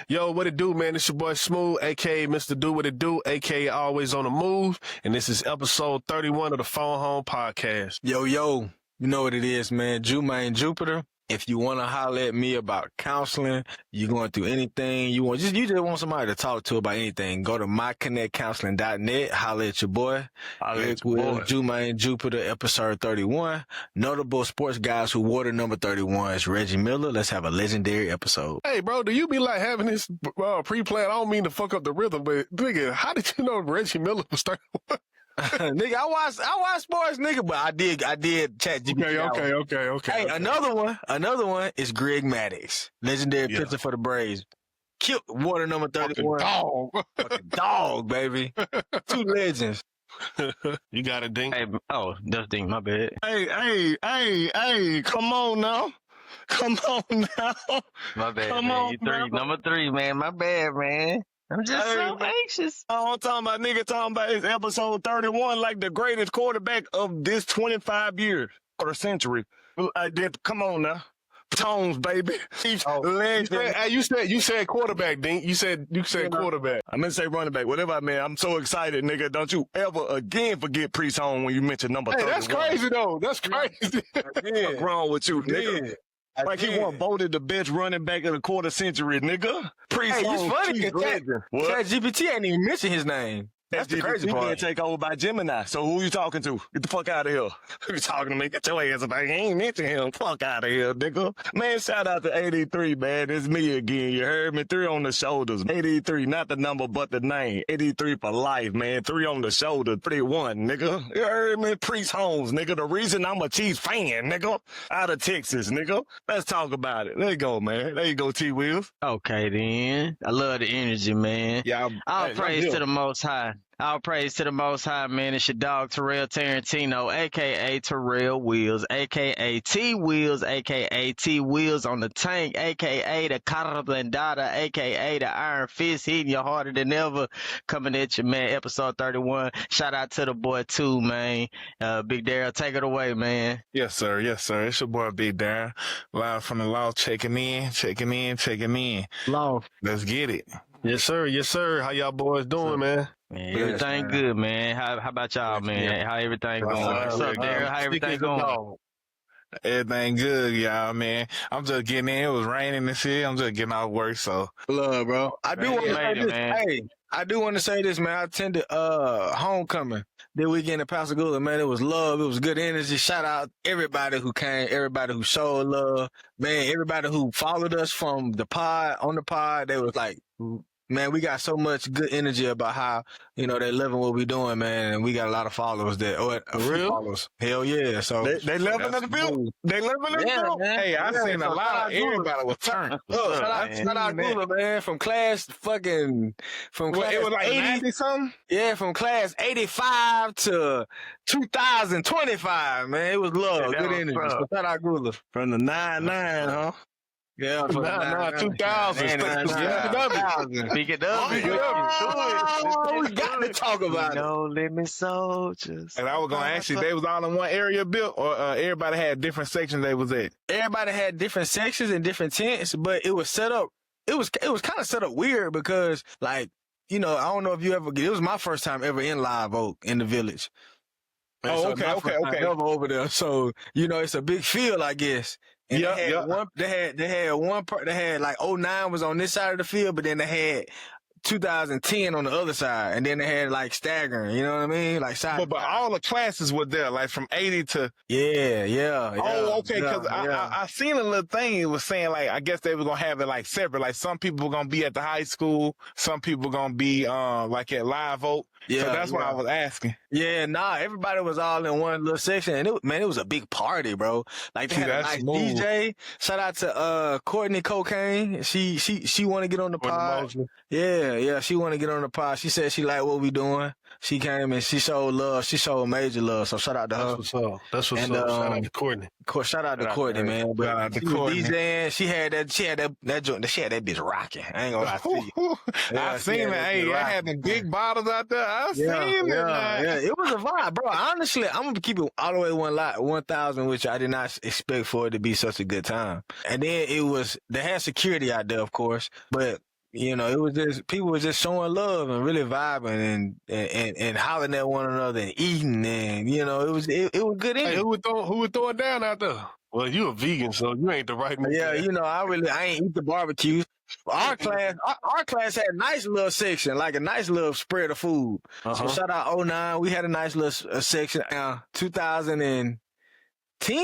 Yo, what it do, man? It's your boy Smooth, a.k.a. Mr. Do What It Do, a.k.a. Always on the Move. And this is episode 31 of the Phone Home Podcast. Yo, you know what it is, man. Showman Jupiter. If you want to holler at me about counseling, you're going through anything, you just want somebody to talk to about anything, go to myconnectcounseling.net, holler at your boy. Showman Jupiter, episode 31. Notable sports guys who wore the number 31 is Reggie Miller. Let's have a legendary episode. Hey, bro, do you be like having this pre-planned? I don't mean to fuck up the rhythm, but nigga, how did you know Reggie Miller was 31? Nigga, I watch sports, nigga, but I did chat GPT. Okay. Hey, another one is Greg Maddux, legendary pitcher for the Braves. Killed water number 31. Fucking dog, baby. Two legends. You got it, Dink. Hey, that's Dink, my bad. Hey, come on now. My bad, Come man. on, You three, bro. number 3, man. My bad, man. I'm just so anxious. I'm talking about talking about his episode 31 like the greatest quarterback of this 25 years or a century. Come on now. Tones, baby. You said quarterback, Dink. You said quarterback. I meant to say running back. Whatever I meant. I'm so excited, nigga. Don't you ever again forget Priest Home when you mention number 31. Hey, that's crazy, though. That's crazy. What's wrong with you, nigga? Like he won voted the best running back of the quarter century, nigga. Priest Hey, Home, it's funny chief because legend. What? Chat GPT ain't even mention his name. That's the crazy being part. taken over by Gemini. So who you talking to? Get the fuck out of here. Who you talking to me? Get your ass back. You ain't mention him. Fuck out of here, nigga. Man, shout out to 83, man. It's me again. You heard me? 3 on the shoulders. 83, not the number, but the name. 83 for life, man. 3 on the shoulder. 3-1, nigga. You heard me? Priest Holmes, nigga. The reason I'm a Chiefs fan, nigga. Out of Texas, nigga. Let's talk about it. There you go, man. There you go, T-Wheels. Okay, then. I love the energy, man. Yeah, All praise to the Most High. All praise to the Most High, man. It's your dog, Terrell Tarantino, a.k.a. Terrell Wheels, a.k.a. T-Wheels, a.k.a. T-Wheels on the tank, a.k.a. the Cara Blindada, a.k.a. the Iron Fist, hitting you harder than ever. Coming at you, man, episode 31. Shout out to the boy, too, man. Big Daryl, take it away, man. Yes, sir. It's your boy, Big Darren. Live from the law, checking in. Law. Let's get it. Yes, sir. How y'all boys doing, man? Man, everything good, man. How about y'all, man? How everything going? What's up, Daryl? How everything going? Everything good, y'all, man. I'm just getting in. It was raining this year. I'm just getting off work, so. Love, bro. I do Man, want to you say made it, this. man. Hey, I do want to say this, man. I attended homecoming this weekend in Pascagoula, man. It was love. It was good energy. Shout out everybody who came, everybody who showed love, man. Everybody who followed us from the pod on the pod. They was like, man, we got so much good energy about how, they loving what we doing, man. And we got a lot of followers real? followers. Hell yeah. So They living in the field. They living in the field. Hey, I seen a lot of everybody was turned. Look, shout out Gula, man, from class Well, class it was like 80, 90 something? yeah, from class 85 to 2025, man. It was love, Yeah, that good was energy. rough. So shout out Gula. From the 9-9, huh? Yeah, from Nah, 2000. Man, Speak it up. we got to talk about it. No limit soldiers. And I was going to ask you, they was all in one area built, or everybody had different sections they was at? Everybody had different sections and different tents, but it was set up. It was kind of set up weird because, like, I don't know if you ever. It was my first time ever in Live Oak in the village. And Oh, so okay, my first time okay. ever over there, so it's a big field, I guess. And they had like 09 was on this side of the field, but then they had 2010 on the other side, and then they had like staggering, you know what I mean? Like side. But all the classes were there, like from 80 to. Yeah. Oh, okay. Because yeah. I seen a little thing. It was saying like I guess they were gonna have it like separate. Like some people were gonna be at the high school, some people were gonna be like at Live Oak. Yeah, So that's why I was asking. Yeah, everybody was all in one little section, and it was a big party, bro. Like they had a nice DJ. Shout out to Courtney Cocaine. She want to get on the pod. Yeah, she want to get on the pod. She said she liked what we doing. She came and she showed love. She showed major love. So shout out to her. That's what's up. Shout out to Courtney. Shout out to Courtney, man. But Shout out to she was Courtney. DJing. She had that joint. She had that bitch rocking. I ain't gonna lie to you. Yeah, I she seen had it. that Hey, bitch I rocking. had the big bottles out there. I seen it. Yeah, it was a vibe, bro. Honestly, I'm gonna keep it all the way 1,000, which I did not expect for it to be such a good time. And then they had security out there, of course, but You know, it was just people were just showing love and really vibing and hollering at one another and eating, and you know, it was good. Hey, who would throw it down out there? Well, you a vegan, so you ain't the right one. Yeah, you know, I ain't eat the barbecue. Our class had a nice little section, like a nice little spread of food. So shout out 09, we had a nice little section. 2010,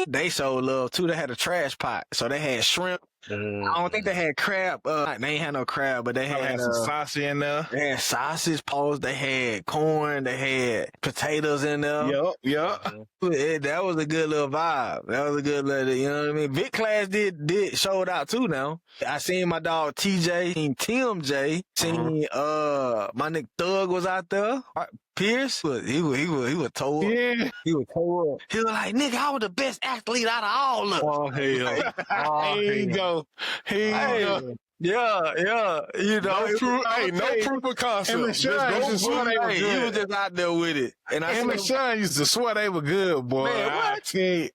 they showed love too. They had a trash pot, so they had shrimp. I don't think they had crab. They ain't had no crab, but they had some sausage in there. They had sausage poles. They had corn. They had potatoes in there. Yep. That was a good little vibe. That was a good little, you know what I mean? Vic class did showed out too now. I seen my dog TJ, seen Tim J, seen my Nick Thug was out there. Pierce, he was told. Yeah. He was told. He was like, nigga, I was the best athlete out of all of them. Oh, hell. Here you go. Yeah. You know, no proof of concept. Him and Sean used to swear they were He good. was just out there with it. And Him and Sean used to swear they were good, boy. Man, what? I tell you.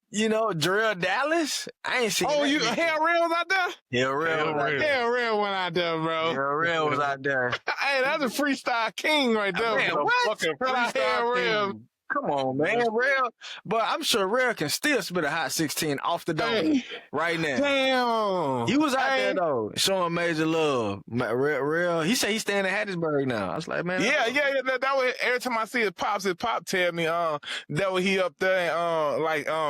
You know, Drell Dallas? I ain't seen Oh, that. Hell Real was out there? Hell Real was out there. Hell Real went out there, bro. Hell Real was out there. Hey, that's a freestyle king right there. Man, bro. what? Fucking freestyle Real. Come on, man. Real. But I'm sure Real can still spit a hot 16 off the dome Hey. right now. Damn. He was out there, though, showing major love. Real. He said he's staying in Hattiesburg now. I was like, man. Yeah. That was every time I see his pop tell me that was he up there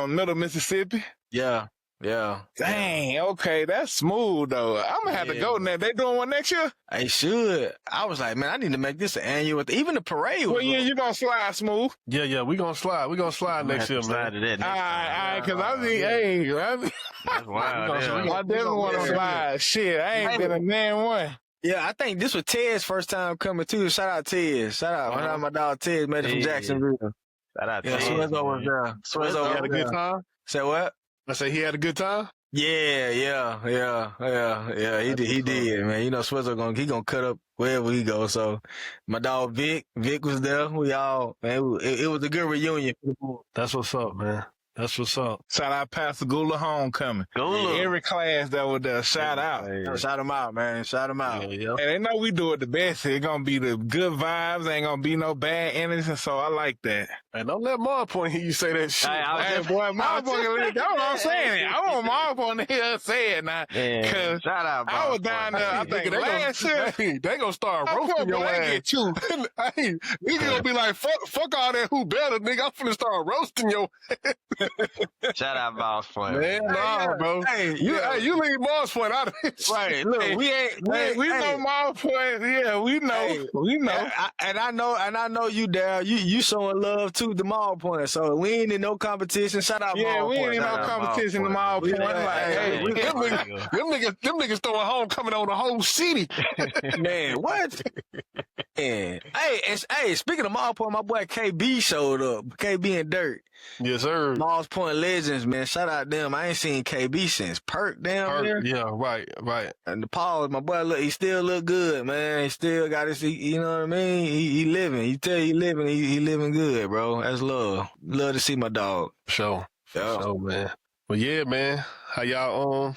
in middle Mississippi. Yeah. Dang, okay, that's smooth though. I'm gonna have to go now. They doing one next year? They should. I was like, man, I need to make this an annual. Even the parade was. Well, yeah, you gonna slide smooth. Yeah, we gonna slide. We gonna slide next year, man. All right, cause I mean, hey, That's wild. I definitely want to slide. Shit, I ain't been a man one. Yeah, I think this was Ted's first time coming too. Shout out Ted. Shout out my dog Ted, made it from Jacksonville. Shout out to Yeah, Swizzo was there. Swizzo had a good time. Say what? I say he had a good time. Yeah. He did, man. You know, Swizzo he gonna cut up wherever he goes. So my dog Vic was there. We all, man, it was a good reunion. That's what's up, man. That's what's up. Shout out Pastor Gula Homecoming. Gula. Every class that was there, shout out. Shout him out, man. Shout him out. Yeah. And they know we do it the best. It's gonna be the good vibes. Ain't gonna be no bad energy. So I like that. And don't let Marv Point hear you say that shit. Hey, boy, Marv Point, that's what I'm saying. I want Marv Point to hear say it now. Yeah. Shout out, I was down there, I think last year. They gonna start roasting your ass. You. Hey, nigga gonna be like, fuck all that who better, nigga. I'm finna start roasting your Shout out, Boss Point. man. Nah, bro. You leave Marv Point out of this. Right. Look, we know Marv Point. Yeah, we know. Hey, we know. And I know you, Dal. You showing love to the Mall Point. So we ain't in no competition. Shout out, Yeah, Mall we Point. ain't in no competition to Mall Point. Them niggas throwing homecoming on the whole city. Man, what? Man. Hey, speaking of Mall Point, my boy KB showed up. KB and Dirt. Yes, sir. Mall's Point legends, man. Shout out them. I ain't seen KB since Perk down there. Yeah, right. And the Paul, my boy, he still look good, man. He still got his, you know what I mean? He living. You tell you living, he living good, bro. That's love. Love to see my dog. Sure, man. Well, yeah, man. How y'all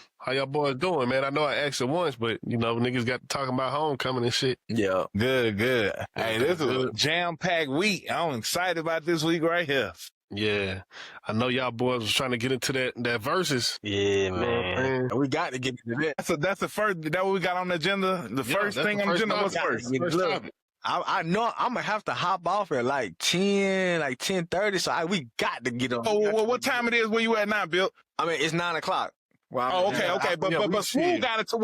boys doing, man? I know I asked it once, but you know, niggas got to talking about homecoming and shit. Yeah. Good. Hey, this is a jam-packed week. I'm excited about this week right here. Yeah. I know y'all boys was trying to get into that versus. Yeah, man. We got to get into that. That's the first, that what we got on the agenda? The first thing on the agenda was first. Look, I know I'm going to have to hop off at like 10:30, so we got to get on. Oh, well, what time it is where you at now, Bill? I mean, it's 9 o'clock. Well, okay. But Smooth got it to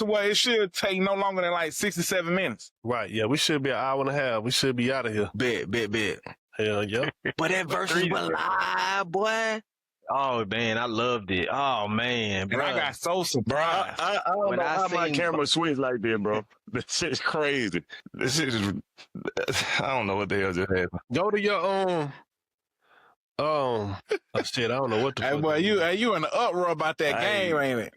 where it should take no longer than like 67 minutes. Right, yeah, we should be an hour and a half. We should be out of here. Bet. Hell yeah. But that versus was live, boy. Oh, man, I loved it. Oh, man, And I got so surprised. I don't When know I how my seen- camera switched like that, bro. This shit's crazy. This shit is, I don't know what the hell just happened. Go to your shit, I don't know what the Hey, fuck. boy, you in the uproar about that Hey. game, ain't it?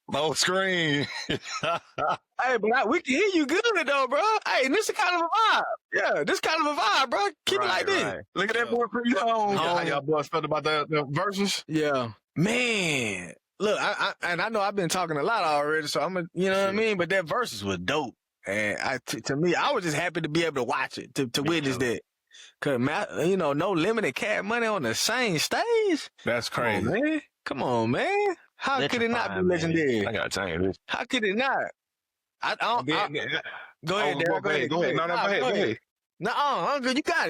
No screen. Hey, but we can hear you good though, bro. Hey, this is kind of a vibe. Yeah, this kind of a vibe, bro. Keep it like this. Right. Look at that boy pretty long. How y'all boys felt about the versus? Yeah. Man, look, I know I've been talking a lot already, so you know what I mean? But that versus was dope. And to me, I was just happy to be able to watch it, to witness that. Cause no limited cat money on the same stage. That's crazy. Man. Come on, man. How could it not be legendary? I gotta change this. How could it not? Go ahead, Darryl. Go ahead. No, go ahead. No,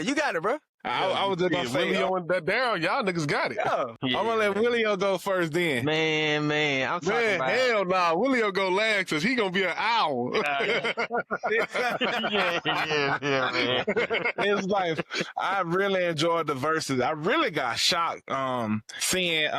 you got it, bro. I was just gonna say, Willio and that Darryl, y'all niggas got it. I'm gonna let Willio go first then. Man, I'm talking about. Hell nah, Willio go last because he gonna be an owl. yeah, man. It's like I really enjoyed the verses. I really got shocked seeing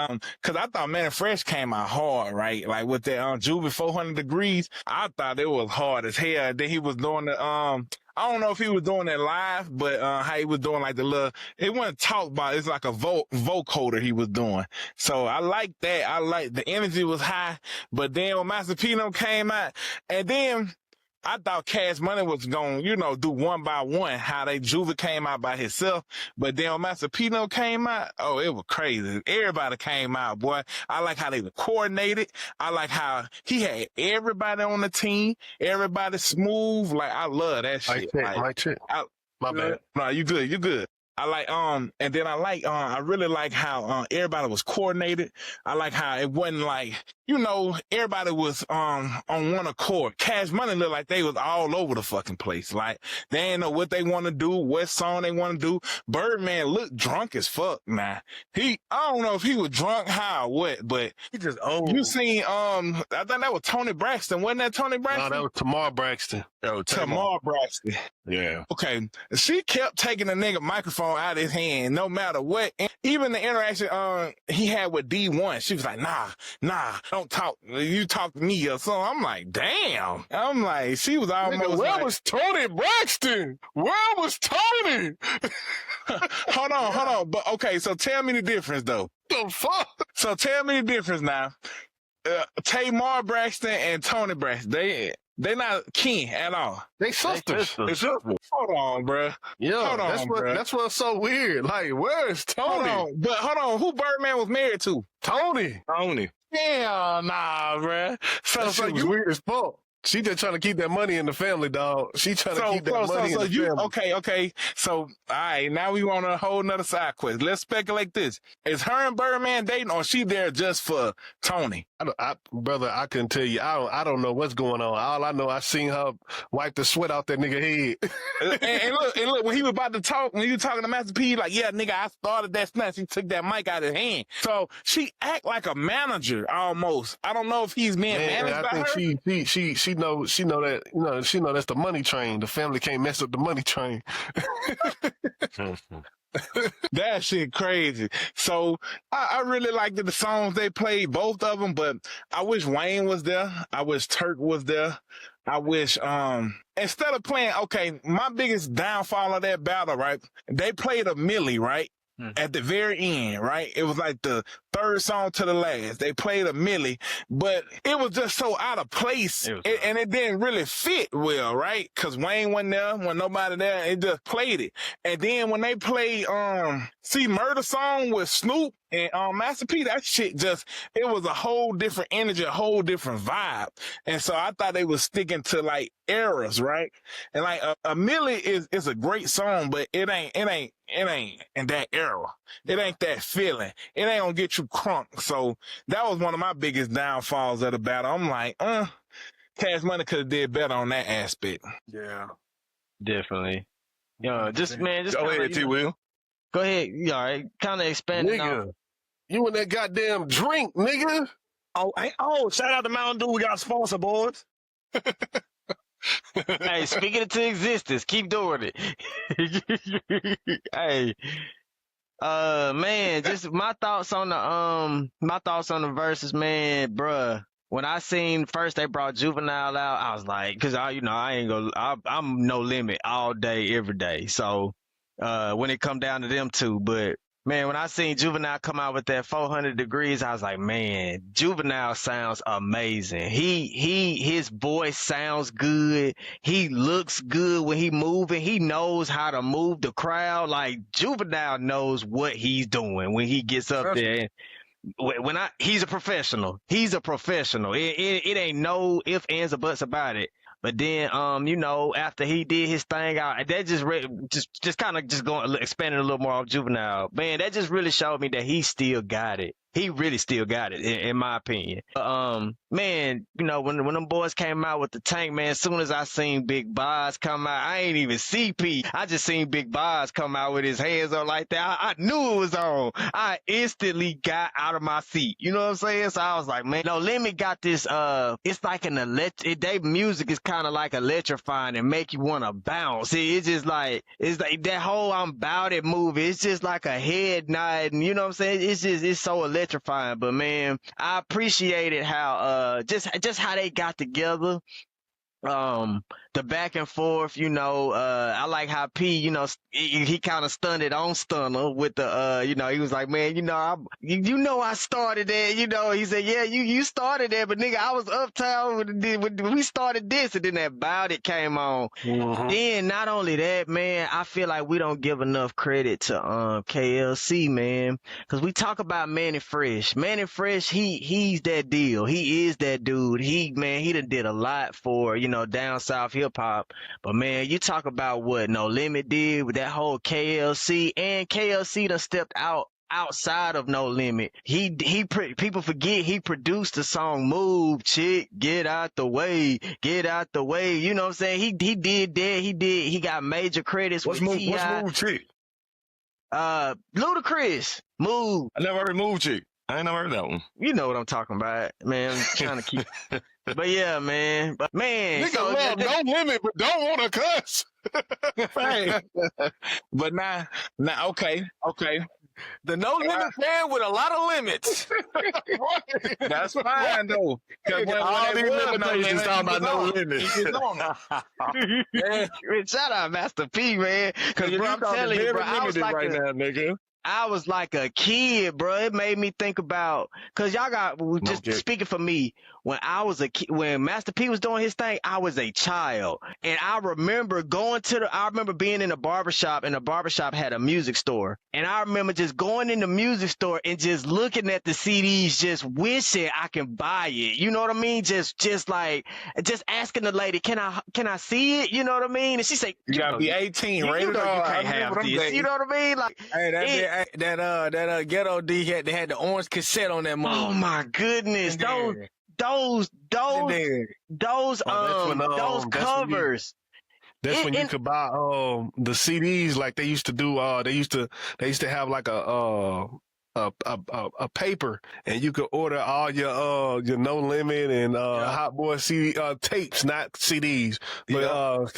because I thought Man Fresh came out hard, right? Like with that Juvie 400 degrees, I thought it was hard as hell. Then he was doing the I don't know if he was doing it live, but how he was doing like the little, it wasn't talked about. It's like a vocoder he was doing. So I like that. I like the energy was high, but then when Master P came out, and then I thought Cash Money was going to, do one by one, how they Juvie came out by himself. But then when Master P came out, oh, it was crazy. Everybody came out, boy. I like how they were coordinated. I like how he had everybody on the team, everybody smooth. Like, I love that shit. My check. My bad. No, you good. I like, and then I really like how, everybody was coordinated. I like how it wasn't like, everybody was, on one accord. Cash Money looked like they was all over the fucking place. Like, they didn't know what they want to do, what song they want to do. Birdman looked drunk as fuck, man. I don't know if he was drunk, high or what, but He just old. you seen, I think that was Tony Braxton. Wasn't that Tony Braxton? No, that was Tamar Braxton. Yo, Tamar Braxton. Yeah. Okay, she kept taking the nigga microphone out of his hand, no matter what. And even the interaction he had with D1, she was like, nah, don't talk. You talk to me or something. I'm like, damn. I'm like, she was almost Nigga, where like, was Tony Braxton? Where was Tony? hold on. But okay, so tell me the difference though. The fuck? So tell me the difference now. Tamar Braxton and Tony Braxton, they not kin at all. They sisters. Hold on, bruh. Yeah, Hold on, bruh. that's what's so weird. Like, where is Tony? Hold on. Who Birdman was married to? Tony. Hell nah, bruh. That shit was weird as fuck. She just trying to keep that money in the family, dog. She trying to keep that money in the family. Okay. So, all right, now we want a whole nother side quest. Let's speculate this. Is her and Birdman dating, or she there just for Tony? Brother, I couldn't tell you. I don't know what's going on. All I know, I seen her wipe the sweat out that nigga head. and look, when he was about to talk, when he was talking to Master P, like, yeah, nigga, I started that snatch. He took that mic out of his hand. So she act like a manager almost. I don't know if he's being managed by her. I think she know that, she know that's the money train. The family can't mess up the money train. That shit crazy. So I really liked the songs they played, both of them, but I wish Wayne was there. I wish Turk was there. I wish, instead of playing, okay, my biggest downfall of that battle, right? They played a Millie, right? At the very end, right? It was like the third song to the last. They played a Millie, but it was just so out of place, and it didn't really fit well, right? Because Wayne wasn't there, when nobody there, it just played it. And then when they played Murder Song with Snoop and Master P, that shit it was a whole different energy, a whole different vibe. And so I thought they was sticking to like eras, right? And like a Millie is a great song, but it ain't in that era. It ain't that feeling. It ain't gonna get you crunk. So that was one of my biggest downfalls of the battle. I'm like, Cash Money could have did better on that aspect. Yeah. Definitely. Just Go ahead, T. Will. Go ahead. You all right? Kind of expanding Nigga, on. you in that goddamn drink, nigga. Shout out to Mountain Dew. We got a sponsor, boys. Hey, speaking it to existence, keep doing it. Hey, man, just my thoughts on the verses, man, bruh. When I seen first they brought Juvenile out, I was like, cause I'm No Limit all day, every day. So, when it come down to them two, but man, when I seen Juvenile come out with that 400 degrees, I was like, man, Juvenile sounds amazing. His voice sounds good. He looks good when he moving. He knows how to move the crowd. Like Juvenile knows what he's doing when he gets up there. he's a professional. He's a professional. It ain't no ifs, ands, or buts about it. But then, after he did his thing out, that just kind of just going expanding a little more off Juvenile. Man, that just really showed me that he still got it. He really still got it, in my opinion. Man, when them boys came out with the tank, man, as soon as I seen Big Boz come out, I ain't even see P. I just seen Big Boz come out with his hands up like that. I knew it was on. I instantly got out of my seat. You know what I'm saying? So I was like, man, No Limit got this, it's like their music is kind of like electrifying and make you want to bounce. It's like that whole I'm Bout It movie. It's just like a head nod, and you know what I'm saying? It's so electrifying. But man, I appreciated how just how they got together. The back and forth, I like how P, he kind of stunned on Stunner with the, he was like, man, I started that, he said, yeah, you started that, but nigga, I was uptown when we started this, and then that Bout It came on. Mm-hmm. Then not only that, man, I feel like we don't give enough credit to KLC, man, because we talk about Manny Fresh. Manny Fresh, he's that deal. He is that dude. He done did a lot for, down south hip hop. But man, you talk about what No Limit did with that whole KLC, and KLC done stepped outside of No Limit. People forget he produced the song Move, Chick, Get Out the Way, Get Out the Way. You know what I'm saying? He did that. He got major credits with T.I. What's Move, Chick? Ludacris, Move. I never heard Move, Chick. I ain't never heard that one. You know what I'm talking about, man. I'm trying to keep. But yeah, man. But man, Nigga love No Limit, but don't want to cuss. Hey. But now, okay. The No Limit fan with a lot of limits. That's fine though. All these limitations talking about No Limit. Shout out Master P, man. Because bro, I'm telling you, bro, I was like right now, nigga. I was like a kid, bro. It made me think about, cause y'all got speaking for me. When I was a kid, when Master P was doing his thing, I was a child, and I remember being in a barbershop, and the barbershop had a music store, and I remember just going in the music store and just looking at the CDs, just wishing I can buy it. You know what I mean? Just asking the lady, can I see it? You know what I mean? And she say, you gotta be 18, right? You can't have this. You know what I mean? Like, hey, that ghetto D they had the orange cassette on that movie. Oh my goodness, those covers. That's when you could buy the CDs like they used to do. They used to have like a paper, and you could order all your No Limit and Hot Boy CD tapes, not CDs, but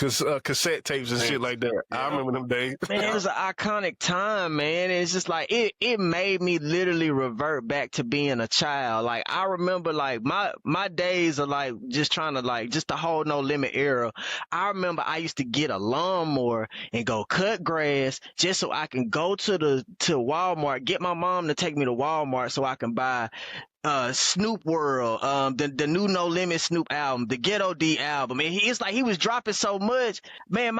cassette tapes and shit like that. I remember them days. Man, it was an iconic time, man. It's just like it made me literally revert back to being a child. Like I remember, like my days are like just trying to like just the whole No Limit era. I remember I used to get a lawnmower and go cut grass just so I can go to Walmart, get my mom to take me to Walmart so I can buy Snoop World, the new No Limit Snoop album, the Ghetto D album. And it's like he was dropping so much. Man,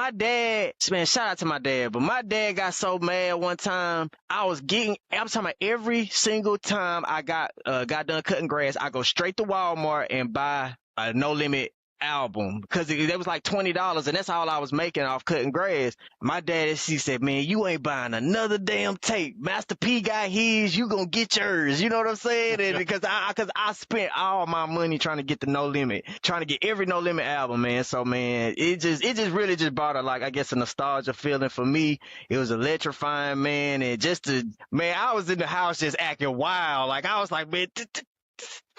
shout out to my dad, but my dad got so mad one time. I'm talking about every single time I got done cutting grass, I go straight to Walmart and buy a No Limit album, because it was like $20, and that's all I was making off cutting grass. My daddy, he said, man, you ain't buying another damn tape. Master P got his, you gonna get yours. You know what I'm saying? And because I spent all my money trying to get the No Limit, trying to get every No Limit album, man. So man, it just really just brought a, like, I guess, a nostalgia feeling for me. It was electrifying, man. And I was in the house just acting wild. Like I was like, man,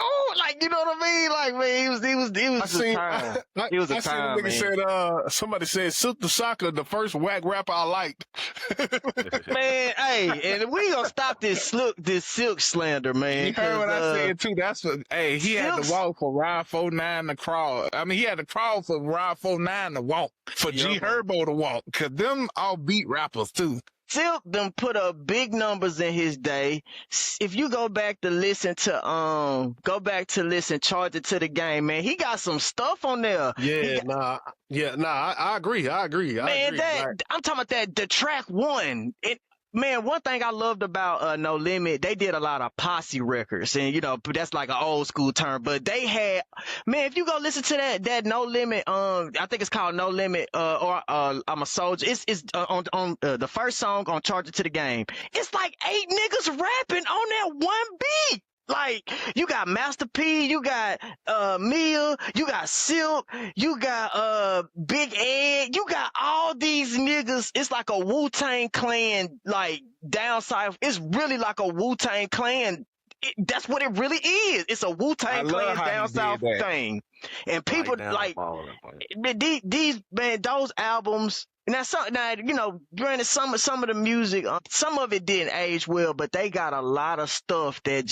oh, like, you know what I mean? Like, man, it was a time. It was a time, man. Somebody said Silk the Soccer, the first whack rapper I liked. Man, hey, and we gonna stop this Silk slander, man. You heard what I said too. That's what. Hey, he had to walk for Rod 49 to crawl. I mean, he had to crawl for Rod 49 to walk, for G Herbo to walk, cause them all beat rappers too. Silk them put up big numbers in his day. If you go back to listen Charge It to the Game, man, he got some stuff on there. I agree. Man, I'm talking about that the track one. Man, one thing I loved about No Limit, they did a lot of posse records, and you know that's like an old school term. But they had, man, if you go listen to that No Limit, I think it's called No Limit, or I'm a Soldier. It's on the first song on Charge It to the Game. It's like 8 niggas rapping on that one beat. Like, you got Master P, you got Mia, you got Silk, you got Big Ed, you got all these niggas. It's like a Wu-Tang Clan, like, down south. It's really like a Wu-Tang Clan. That's what it really is. It's a Wu-Tang Clan down south thing. And people, like, these, man, those albums. Now, you know, granted, some of the music, some of it didn't age well, but they got a lot of stuff that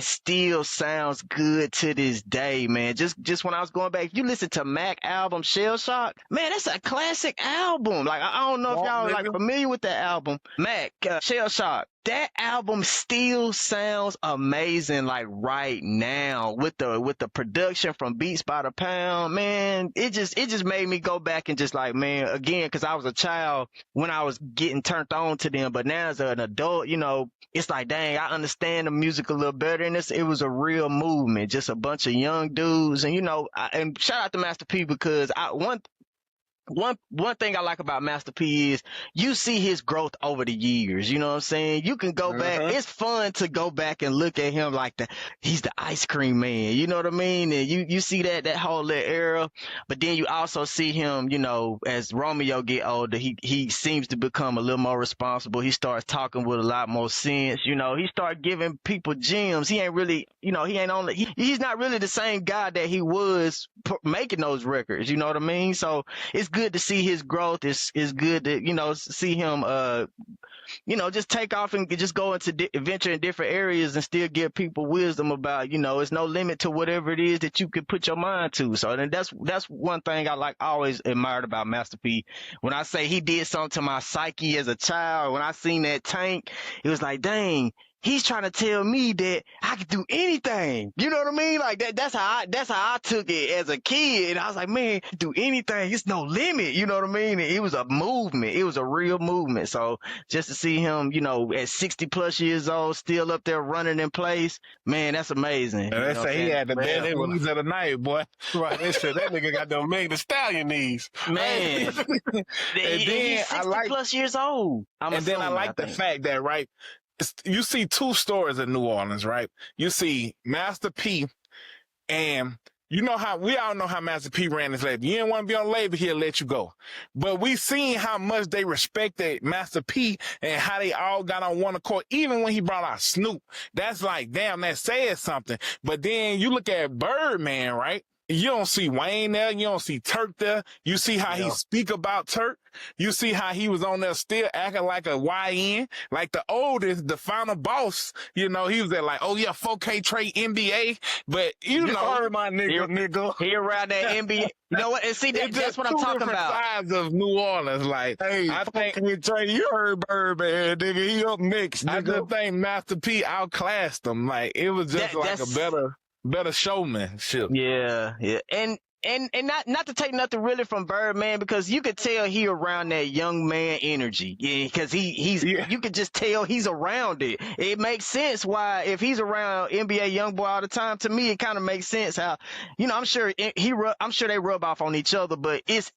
still sounds good to this day, man. Just when I was going back, if you listen to Mac album Shell Shock, man, that's a classic album. Like, I don't know if y'all are like familiar with that album, Mac Shell Shock. That album still sounds amazing, like right now with the production from Beats by the Pound, man. It just made me go back and just like, man, again, because I was a child when I was getting turned on to them, but now as an adult, you know, it's like, dang, I understand the music a little better, and it was a real movement, just a bunch of young dudes, and you know, and shout out to Master P because one thing I like about Master P is you see his growth over the years. You know what I'm saying? You can go back. It's fun to go back and look at him like he's the ice cream man. You know what I mean? And you see that whole little era, but then you also see him, you know, as Romeo get older, he seems to become a little more responsible. He starts talking with a lot more sense. You know, he start giving people gems. He ain't really, you know, he's not really the same guy that he was making those records. You know what I mean? So it's good to see his growth. It's good to, you know, see him, you know, just take off and just go into venture in different areas and still give people wisdom about, you know, it's no limit to whatever it is that you can put your mind to. So then that's one thing I always admired about Master P. When I say he did something to my psyche as a child, when I seen that tank, it was like, dang, he's trying to tell me that I can do anything. You know what I mean? Like that's how I took it as a kid. And I was like, man, do anything. It's no limit. You know what I mean? And it was a movement. It was a real movement. So just to see him, you know, at 60 plus years old, still up there running in place, man, that's amazing. And they say he had the best knees of the night, boy. Right. They said that nigga got them Meg the Stallion knees. Man. And then he's 60 plus years old. And then I like the fact that, right, you see two stories in New Orleans, right? You see Master P, and you know how we all know how Master P ran his label. You didn't want to be on label, he'll let you go. But we seen how much they respected Master P and how they all got on one accord, even when he brought out Snoop. That's like, damn, that says something. But then you look at Birdman, right? You don't see Wayne there. You don't see Turk there. You see how he speak about Turk. You see how he was on there still acting like a YN, like the oldest, the final boss. You know, he was there like, oh yeah, 4K trade NBA. But you know, heard my nigga. He around that NBA. You know what? And see, that's what I'm talking about. Sides of New Orleans, like, hey, I think you heard Birdman, nigga. He up next, nigga. I just think Master P outclassed him. Like, it was just a better showmanship. Yeah. And not to take nothing really from Birdman, because you could tell he around that young man energy. Yeah, because you could just tell he's around it. It makes sense why, if he's around NBA YoungBoy all the time, to me it kind of makes sense how, you know, I'm sure they rub off on each other, but it's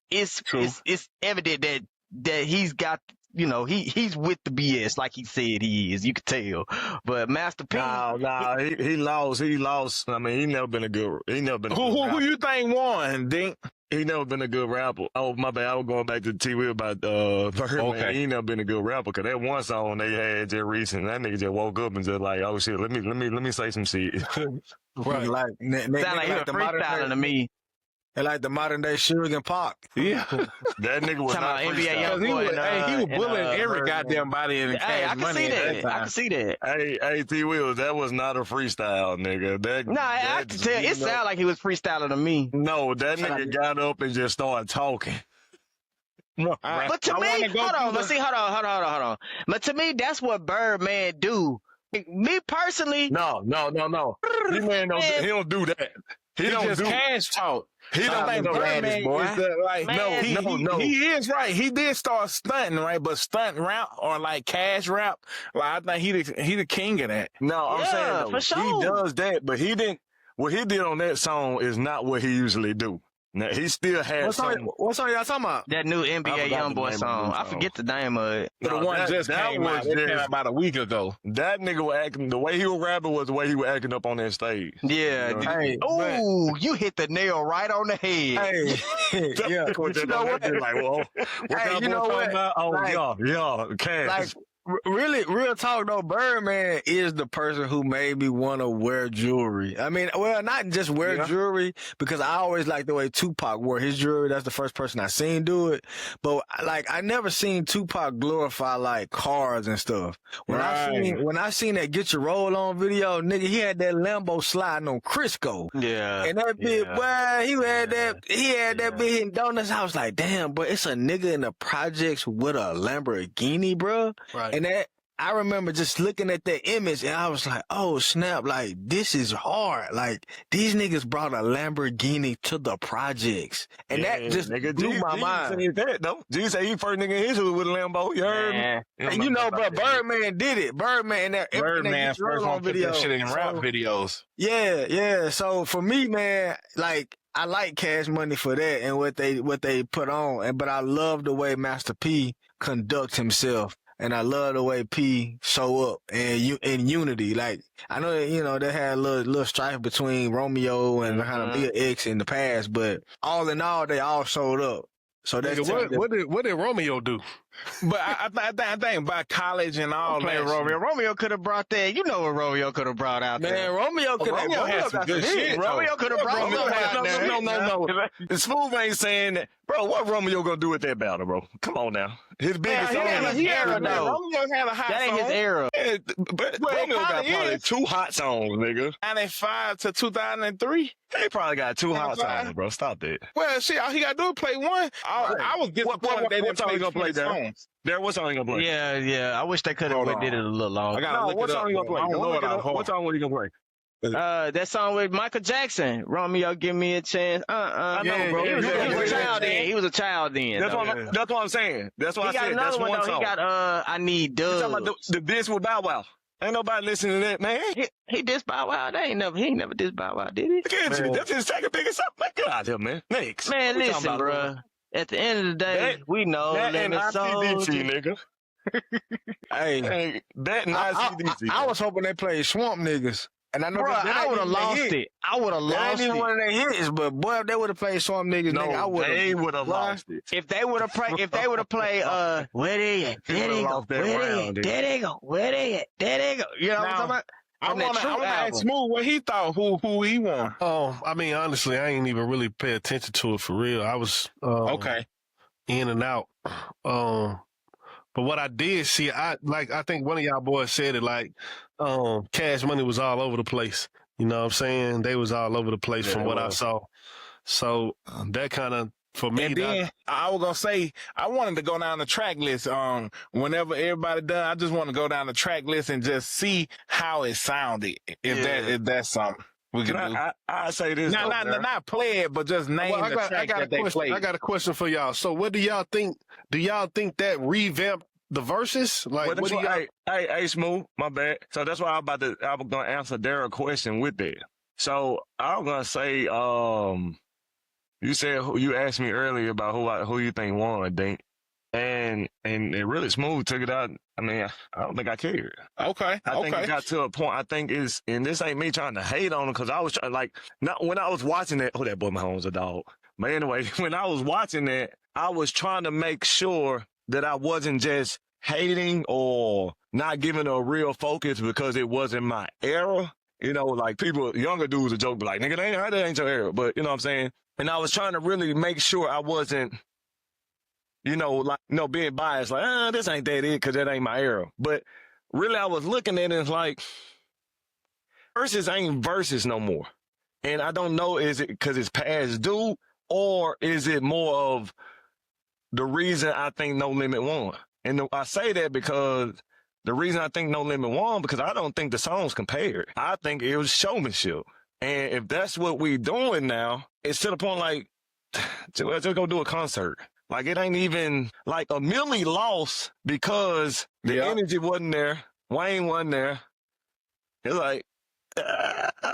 evident that he's got, you know, he's with the BS like he said he is. You could tell. But Master P, he lost. I mean, he never been a good Who you think won, Dink? He never been a good rapper. Oh, my bad. I was going back to the T-Wheel about Birdman. Okay. He never been a good rapper, because that one song they had just recent, that nigga just woke up and just like, oh shit, let me say some shit. Right. Like, sound like he was freestyling to me. They like the modern day Suge and Pac. Yeah. That nigga was not NBA freestyling. He was bullying every goddamn body in the Cash Money. I can see that. Hey, T-Wheels, that was not a freestyle, nigga. I can tell. It sounded like he was freestyling to me. No, that nigga got up and just started talking. But to me, hold on. But to me, that's what Birdman do. Me personally, No. He don't do that. He don't just do cash talk. He don't think do no Birdman rabbits, boy. is the, like, Man, he is right. He did start stunting, right? But stunt rap or like cash rap, like I think he the king of that. No, I'm Yeah, saying though, for sure. he does that, but he didn't. What he did on that song is not what he usually do. Now he still has What song y'all talking about? that new I NBA forgot the YoungBoy name of the song. new I song. forget the name of it. The one just came out. It came out about a week ago. That nigga was acting the way he was rapping was the way he was acting up on that stage. Yeah. You know? Hey, Ooh, you hit the nail right on the head. hey, yeah. What You know what? Like, well, what Hey, that you boy know talking what? about? Oh, Like- yeah, cash. Like, really, real talk though, Birdman is the person who made me want to wear jewelry. I mean, well, not just wear jewelry, because I always liked the way Tupac wore his jewelry. That's the first person I seen do it. But like, I never seen Tupac glorify like cars and stuff. When I seen that Get Your Roll On video, nigga, he had that Lambo sliding on Crisco. Yeah. And that bit, boy, he had that bit hitting donuts. I was like, damn, bro, it's a nigga in the projects with a Lamborghini, bro. Right. And that, I remember just looking at that image and I was like, oh snap, like this is hard. Like these niggas brought a Lamborghini to the projects. And that just blew my mind. Say that, though. G say he first nigga in his hood with a Lambo. You heard me? And you know, bro, Birdman did it. Birdman First one put that shit in rap videos. Yeah. So for me, man, like I like Cash Money for that and what they put on. But I love the way Master P conducts himself. And I love the way P show up and in unity. Like I know that, you know, they had a little strife between Romeo and kind of Mia X in the past, but all in all, they all showed up. So that's What did Romeo do? But I think by college and all that. Romeo. Romeo could have brought that. You know what Romeo could have brought out there. Man, Romeo could have had some good shit. Romeo could have brought Romeo something out there. No. Smooth ain't saying that. Bro, what Romeo gonna do with that battle, bro? Come on now. His biggest song. Romeo had a hot That ain't song. his era. Yeah, but Romeo got probably 2 hot songs, nigga. 95 to 2003. He probably got 2 hot songs, bro. Stop that. Well, shit, all he got to do is play one. I was disappointed they didn't song play you gonna play, 20 Darren? songs. There, what song you gonna play? Yeah. I wish they could have did it a little longer. I gotta look what it song up, you gonna play? I don't know what I What song you gonna play? That song with Michael Jackson, Romeo, give me a chance. I know, bro. He was a child then. He was a child then. That's what I'm saying. That's what He I got said. another That's one one though. song. He got I Need You Dubs. talking about the diss with Bow Wow? Ain't nobody listening to that, man. He dissed Bow Wow. He ain't never dissed Bow Wow, did he? Look at you. That's his second biggest song. Man, get out of here, man. Next. Man, What we talking listen, about, bro. At the end of the day, we know That and Lemon Soldier. ICDC, nigga. hey, That and ICDC. I was hoping they played Swamp Niggas. And I know Bro, that I would have lost it. I would have That lost ain't even it. one of their hits, but boy, if they would have played Swamp Niggas, No, nigga, I would have. they would have lost it. If they would have played, where they at? There they go. Where they at? There they go. Where they at? There they go. You know what I'm talking about? I On that want to True ask album. Smooth what he thought, who he won. I mean, honestly, I ain't even really pay attention to it for real. I was Okay. in and out. But what I did see, I think one of y'all boys said it, like, Cash Money was all over the place. You know what I'm saying? They was all over the place from what I saw. So that kind of, for me, And then I was gonna say I wanted to go down the track list. Whenever everybody done, I just want to go down the track list and just see how it sounded. If that's something we can do. I say this. Not play it, but just name the track that they played. I got a question for y'all. So what do y'all think? Do y'all think that revamped the verses? Like, Well, what do y'all? Hey, Smooth, my bad. So that's why I was gonna answer Daryl's question with that. So I was gonna say, you said you asked me earlier about who you think won, Dink, and it really Smooth took it out. I mean, I don't think I cared. Okay. I think it got to a point. I think and this ain't me trying to hate on him because I was trying when I was watching that. Oh, that boy Mahomes a dog. But anyway, when I was watching that, I was trying to make sure that I wasn't just hating or not giving a real focus because it wasn't my era. You know, like younger dudes would joke, be like, nigga, that ain't your era. But you know what I'm saying? And I was trying to really make sure I wasn't, being biased, like, this ain't that it because that ain't my era. But really, I was looking at it and it's like, verses ain't verses no more. And I don't know, is it because it's past due or is it more of the reason I think No Limit won? And I say that because the reason I think No Limit won, because I don't think the songs compared. I think it was showmanship. And if that's what we doing now, it's to the point like, just go do a concert. Like it ain't even like a Millie lost because the energy wasn't there. Wayne wasn't there. It's like,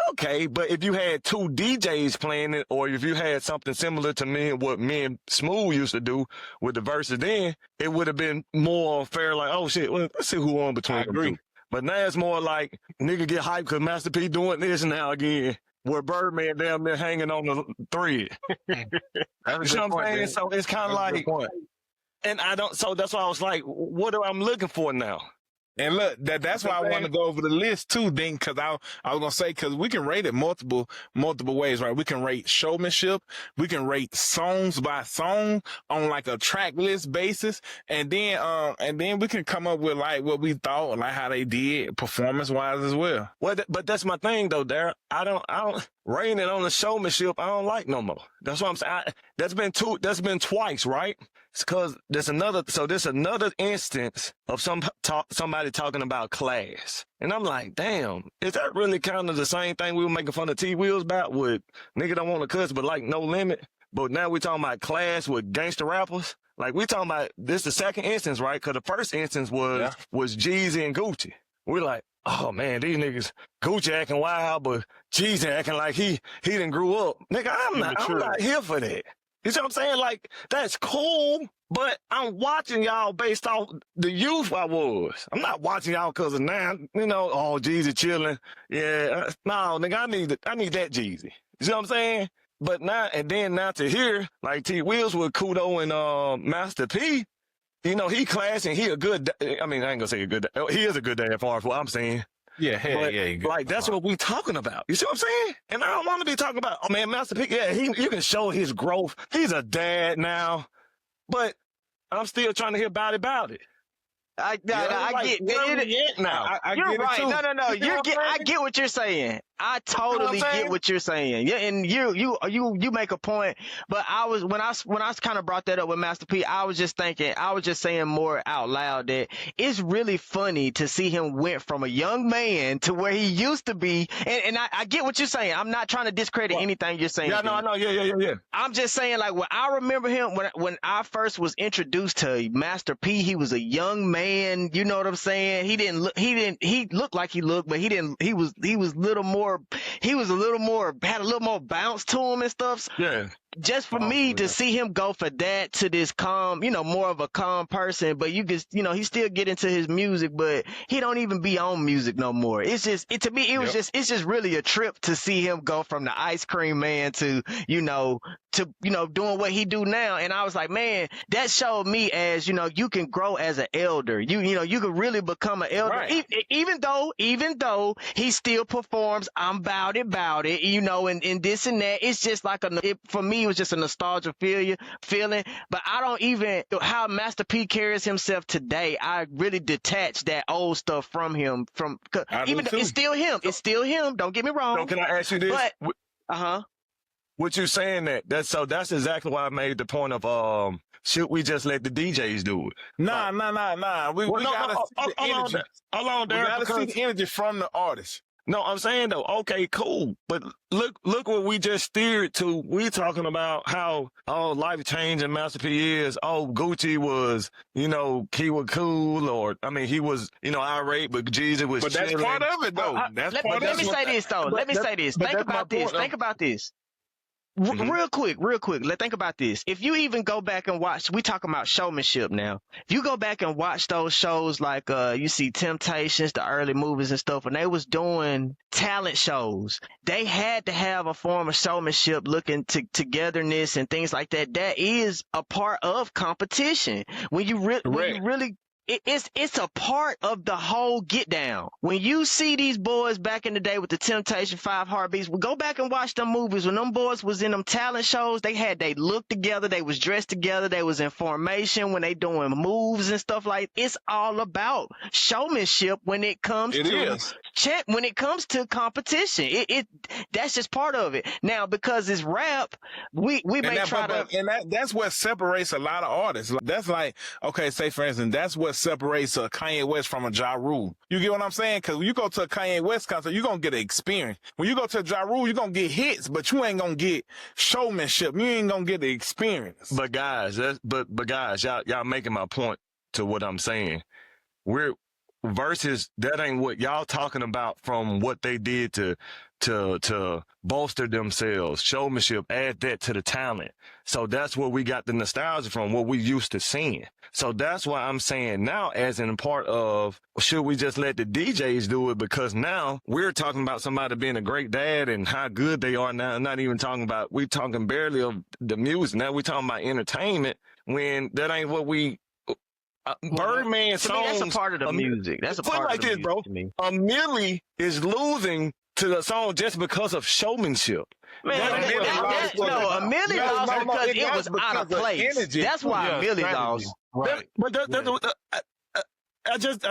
okay, but if you had two DJs playing it, or if you had something similar to what me and Smooth used to do with the verses, then it would have been more fair. Like, oh shit, well, let's see who won between them two. But now it's more like nigga get hyped because Master P doing this now again, where Birdman damn near hanging on the thread. You know what I'm saying? So it's kind of like, and I don't. So that's why I was like, what am I looking for now? And look, that's why I want to go over the list too, Ding, because I was gonna say, because we can rate it multiple ways, right? We can rate showmanship, we can rate songs by song on like a track list basis, and then we can come up with like what we thought, like how they did performance wise as well. Well, but that's my thing though, Darryl. I don't rating it on the showmanship. I don't like no more. That's what I'm saying. That's been twice, right? It's because there's another instance of somebody talking about class. And I'm like, damn, is that really kind of the same thing we were making fun of T-Wheels about with nigga don't want to cuss, but like No Limit? But now we're talking about class with gangster rappers. Like we talking about this the second instance, right? Because the first instance was Jeezy and Gucci. We're like, oh man, these niggas, Gucci acting wild, but Jeezy acting like he done grew up. Nigga, I'm not here for that. You see what I'm saying? Like, that's cool, but I'm watching y'all based off the youth I was. I'm not watching y'all because of now, oh, Jeezy chilling. Yeah, no, nigga, I need that Jeezy. You see what I'm saying? But now to hear, like T-Wheels with Kudo and Master P, he classy and he a good, I mean, I ain't gonna say a good, he is a good dad as far as what I'm saying. Yeah, like that's what we talking about. You see what I'm saying? And I don't want to be talking about, oh man, Master P. Yeah, you can show his growth. He's a dad now, but I'm still trying to hear about it. I get it now. You're right. No. I get what you're saying. I totally get what you're saying. Yeah, and you make a point. But when I kind of brought that up with Master P, I was just saying more out loud that it's really funny to see him went from a young man to where he used to be. And I get what you're saying. I'm not trying to discredit anything you're saying. Yeah, no, I know. Yeah. I'm just saying, like, when I remember him when I first was introduced to Master P, he was a young man. You know what I'm saying? He looked like he looked, but he didn't. He was a little more. He was had a little more bounce to him and stuff. Yeah. Just for me to see him go for that to this calm, more of a calm person, but you can, he still get into his music, but he don't even be on music no more. It's just, to me, it's just really a trip to see him go from the ice cream man to doing what he do now. And I was like, man, that showed me as, you can grow as an elder. You can really become an elder. Right. Even though he still performs, I'm about it, and this and that. It's just like for me, it was just a nostalgia feeling, but I don't even, how Master P carries himself today, I really detach that old stuff from him, even though it's still him, don't get me wrong. So can I ask you this? But, what you saying that's exactly why I made the point of, should we just let the DJs do it? Nah. We gotta see the energy. Hold on, we gotta see the energy from the artist. No, I'm saying though, okay, cool. But look what we just steered to. We talking about how, life changing Master P is. Oh, Gucci was, he was cool, or, I mean, he was, irate, but Jeezy was But that's part of it though. Let me say this though. Think about this. Real quick. Think about this. If you even go back and watch, we talking about showmanship now. If you go back and watch those shows like you see Temptations, the early movies and stuff, when they was doing talent shows, they had to have a form of showmanship, looking to togetherness and things like that. That is a part of competition. When you really it's a part of the whole get down. When you see these boys back in the day with the Temptation 5 Heartbeats, we go back and watch them movies. When them boys was in them talent shows, they looked together, they was dressed together, they was in formation when they doing moves and stuff like. It's all about showmanship when it comes when it comes to competition. That's just part of it. Now, because it's rap, we may try to, and that's what separates a lot of artists. That's like, okay, say for instance, that's what what separates a Kanye West from a Ja Rule. You get what I'm saying? Because when you go to a Kanye West concert, you're going to get an experience. When you go to a Ja Rule, you're going to get hits, but you ain't going to get showmanship. You ain't going to get the experience. But guys, guys, y'all making my point to what I'm saying. We're versus that ain't what y'all talking about from what they did to bolster themselves, showmanship, add that to the talent. So that's where we got the nostalgia from, what we used to seeing. So that's why I'm saying now, as in part of, should we just let the DJs do it? Because now we're talking about somebody being a great dad and how good they are now. Not even talking about, we talking barely of the music. Now we talking about entertainment when that ain't what we, Birdman songs. That's a part of the music. That's a part of the music, bro. to me. A Millie is losing to the song just because of showmanship. Man, a Millie lost because it was out of place. That's why Millie lost. Right. I just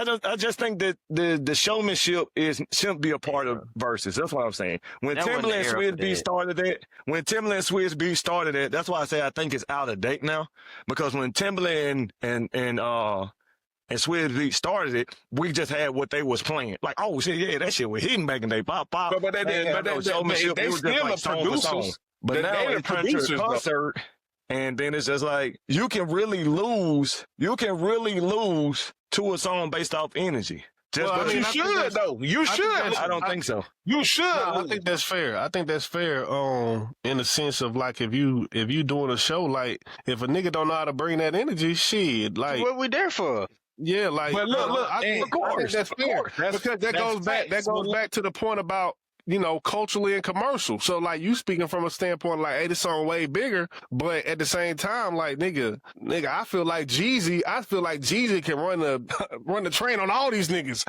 think that the showmanship shouldn't be a part of verses. That's what I'm saying. When Timbaland and Swizz Beatz started it, that's why I say I think it's out of date now. Because when Timbaland and Swizz Beatz started it, we just had what they was playing. Like, oh shit, yeah, that shit was hitting back in the day. Pop. But they still the producers. But now they produce a concert, and then it's just like you can really lose to a song based off energy. You should though. You should. I don't think so. You should. No, I think that's fair. In the sense of like if you doing a show, like if a nigga don't know how to bring that energy, shit, like What we there for? yeah, like But look, I think that's fair because that goes back to the point about, you know, culturally and commercial. So like you speaking from a standpoint like, hey, this song way bigger, but at the same time, like nigga, I feel like Jeezy can run the train on all these niggas.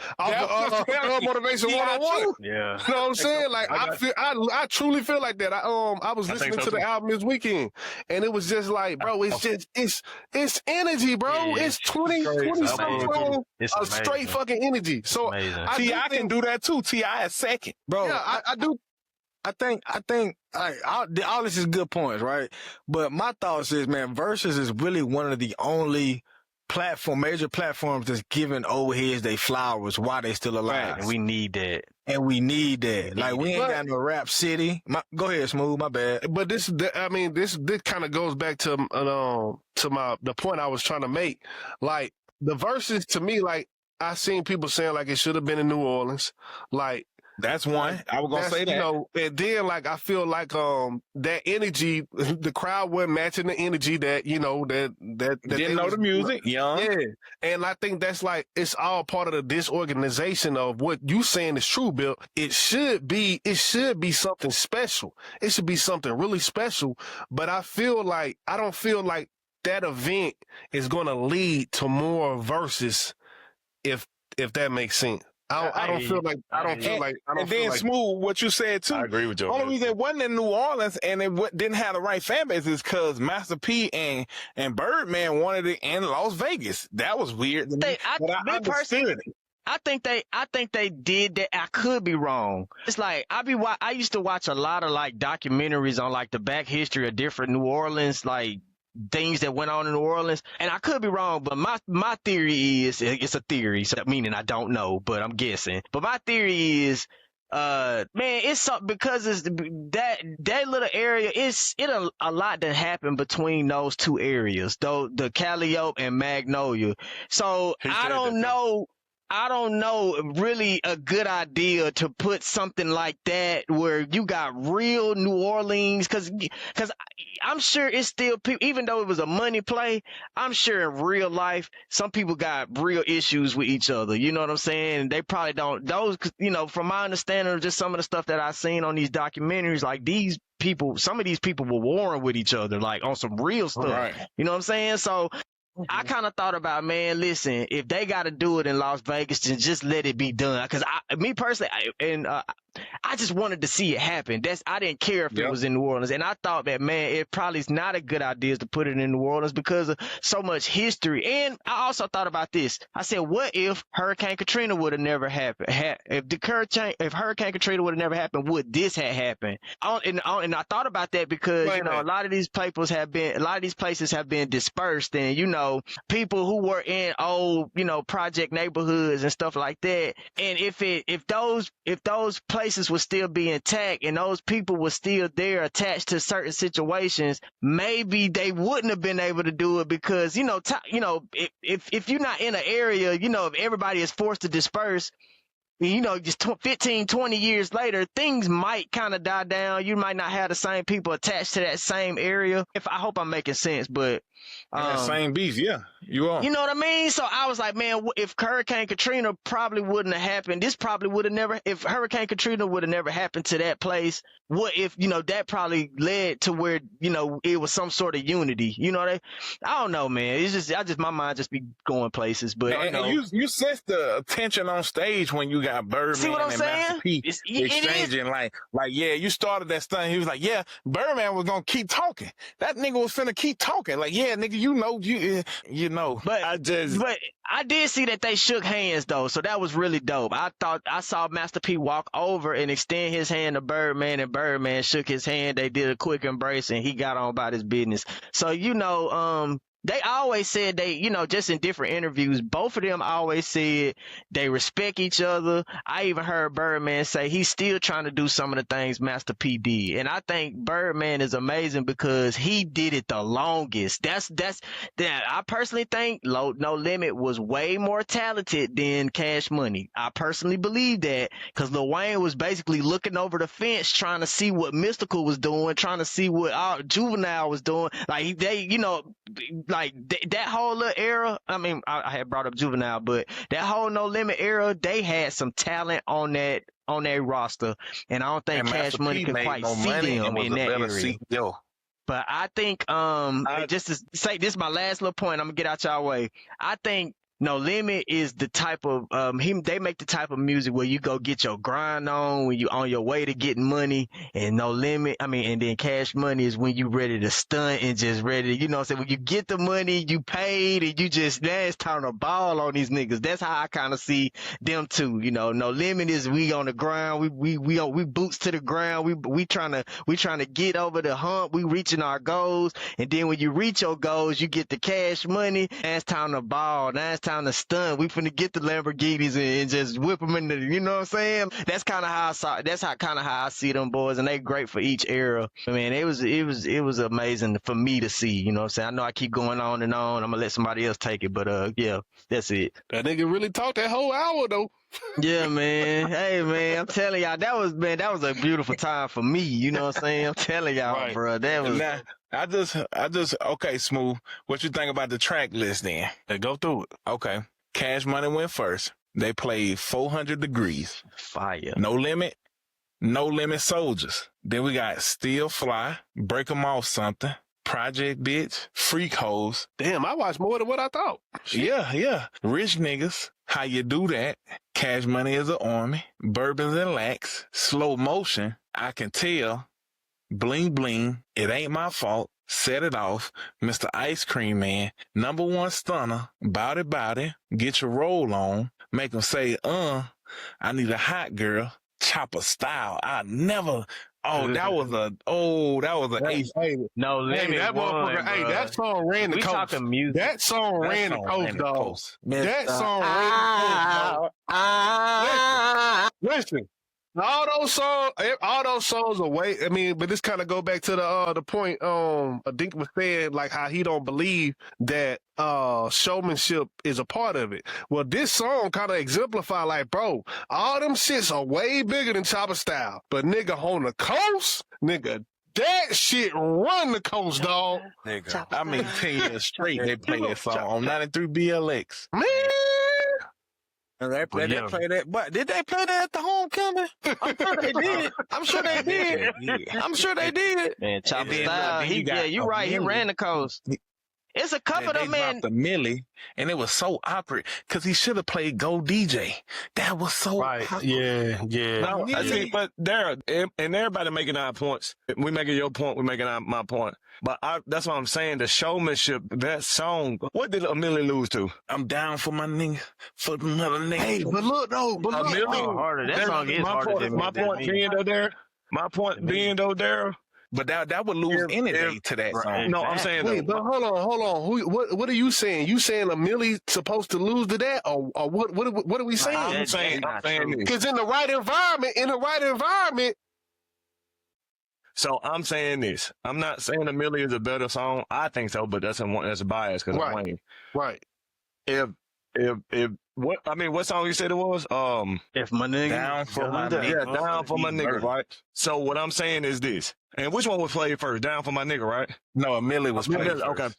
Motivation 101. Yeah. You know what I'm saying? Like I truly feel like that. I was listening to the album this weekend and it was just like, bro, it's energy, bro. Yeah, it's 20 something songs of straight fucking energy. So T.I. can do that too. T.I. is second. Bro, yeah, I do. I think like, all this is good points, right? But my thoughts is, man, Versus is really one of the only major platforms that's giving old heads they flowers while they still alive. Right, and we need that. Like, we ain't got no rap city. Go ahead, Smooth, my bad. But this kind of goes back to the point I was trying to make. Like the verses to me, like I seen people saying like it should have been in New Orleans, like. That's one. I was gonna say that. You know, and then like I feel like that energy, the crowd wasn't matching the energy that, you know, that didn't know the music, young. Yeah. And I think that's like it's all part of the disorganization of what you saying is true, Bill. It should be something special. It should be something really special. But I don't feel like that event is gonna lead to more verses if that makes sense. I don't feel like. And then Smooth, what you said too. I agree with you. The only reason it wasn't in New Orleans and it didn't have the right fan base is because Master P and Birdman wanted it in Las Vegas. That was weird. I think they did that. I could be wrong. It's like I used to watch a lot of like documentaries on like the back history of different New Orleans like things that went on in New Orleans, and I could be wrong, but my theory is, it's a theory, so meaning I don't know, but I'm guessing. But my theory is, man, it's something because it's that little area. A lot that happened between those two areas, though, the Calliope and Magnolia. So I don't know really a good idea to put something like that where you got real New Orleans, because I'm sure it's still people, even though it was a money play, I'm sure in real life, some people got real issues with each other. You know what I'm saying? They probably don't, you know, from my understanding of just some of the stuff that I've seen on these documentaries, like some of these people were warring with each other, like on some real stuff. Right. You know what I'm saying? So I kind of thought about, man, listen, if they got to do it in Las Vegas, then just let it be done. Because me personally, I just wanted to see it happen. I didn't care if it was in New Orleans. And I thought that, man, it probably is not a good idea to put it in New Orleans because of so much history. And I also thought about this. I said, what if Hurricane Katrina would have never happened? If Hurricane Katrina would have never happened, would this have happened? And I thought about that because, you know, a lot of these places have been dispersed, and, you know, know, people who were in old, you know, project neighborhoods and stuff like that. And if those places would still be intact and those people were still there attached to certain situations, maybe they wouldn't have been able to do it because, you know, if you're not in an area, you know, if everybody is forced to disperse, you know, just 15, 20 years later, things might kind of die down. You might not have the same people attached to that same area. I hope I'm making sense, but same beef, yeah, you are. you know what I mean? So I was like, man, if Hurricane Katrina probably wouldn't have happened, this probably would have never, if Hurricane Katrina would have never happened to that place, what if, you know, that probably led to where, you know, it was some sort of unity, you know, I don't know, man. It's just, my mind just be going places, but you sense the tension on stage when you got Birdman see what I'm and saying? Master P exchanging like, yeah, you started that stunt. He was like, yeah, Birdman was going to keep talking. That nigga was finna keep talking. Like, yeah, nigga, you know. But I did see that they shook hands though, so that was really dope. I saw Master P walk over and extend his hand to Birdman, and Birdman shook his hand. They did a quick embrace, and he got on about his business. So, you know, they always said they, you know, just in different interviews, both of them always said they respect each other. I even heard Birdman say he's still trying to do some of the things Master P did. And I think Birdman is amazing because he did it the longest. I personally think No Limit was way more talented than Cash Money. I personally believe that because Lil Wayne was basically looking over the fence trying to see what Mystical was doing, trying to see what Juvenile was doing. Like they, you know, like that whole little era. I mean, I had brought up Juvenile, but that whole No Limit era, they had some talent on that roster, and I don't think Cash Money could quite see them in that area. But I think, just to say, this is my last little point. I'm gonna get out y'all way. I think No Limit is the type of they make the type of music where you go get your grind on when you on your way to getting money, and No Limit, and then Cash Money is when you ready to stunt and just ready to, you know what I'm saying, when you get the money, you paid, and you just, now it's time to ball on these niggas. That's how I kind of see them too, you know. No Limit is we on the ground, we boots to the ground, we trying to get over the hump, we reaching our goals, and then when you reach your goals, you get the Cash Money, and it's time to ball, now it's time to stun. We finna get the Lamborghinis and just whip them in the, you know what I'm saying? That's kind of how I see them boys, and they great for each era. I mean, it was amazing for me to see, you know what I'm saying? I know I keep going on and on. I'm gonna let somebody else take it, but yeah, that's it. That nigga really talked that whole hour though. Yeah, man. Hey, man, I'm telling y'all, that was a beautiful time for me. You know what I'm saying? I'm telling y'all, right, bro. That was. Now, I just, okay, Smooth. What you think about the track list then? Let's go through it. Okay. Cash Money went first. They played 400 Degrees. Fire. No Limit Soldiers. Then we got Still Fly, Break 'Em Off Something, Project Bitch, Freak Hoes. Damn, I watched more than what I thought. Shit. Yeah. Rich Niggas, How You Do That, Cash Money is an Army, Bourbons and Lax, Slow Motion, I Can Tell, Bling Bling, It Ain't My Fault, Set It Off, Mr. Ice Cream Man, Number One Stunner, Bout It, Get Your Roll On, Make 'Em Say, I Need a Hot Girl, Chopper Style, that was an ace. Hey, No Limit. That motherfucker. Hey, that song ran the coast. Talking music. That song ran the coast, dog. That song ran the coast, dog. Listen. All those songs are way. I mean, but this kind of go back to the point. Dink was saying like how he don't believe that showmanship is a part of it. Well, this song kind of exemplify like, bro, all them shits are way bigger than Chopper Style. But nigga on the coast, nigga, that shit run the coast, dog. Nigga, I mean 10 years straight they play that song on 93 BLX. Man. They play that, but did they play that at the homecoming? I'm sure they did. I'm sure they did. Man, Chopper Style, you're right. He ran the coast. It's a couple of them, man. The Millie, and it was so awkward because he should have played Go DJ. That was so awkward. Yeah. No, I see, but there, and everybody making our points. We making your point. We making my point. But that's what I'm saying. The showmanship, that song. What did Amelie lose to? I'm down for my nigga, for another nigga. Hey, but look though, Amelie harder. That song is harder than my point being though there. But that would lose any day to that song. No, I'm saying Wait, but hold on. What are you saying? You saying a Millie supposed to lose to that, or what are we saying? I'm saying this. Because in the right environment. So I'm saying this. I'm not saying A Millie is a better song. I think so, but that's a bias because I'm Wayne. Right. What song you said it was? If my nigga Down for my nigga. Yeah, Down for my nigga, right? So what I'm saying is this. And which one was played first? Down for my nigga, right? No, A Millie was played first. Okay.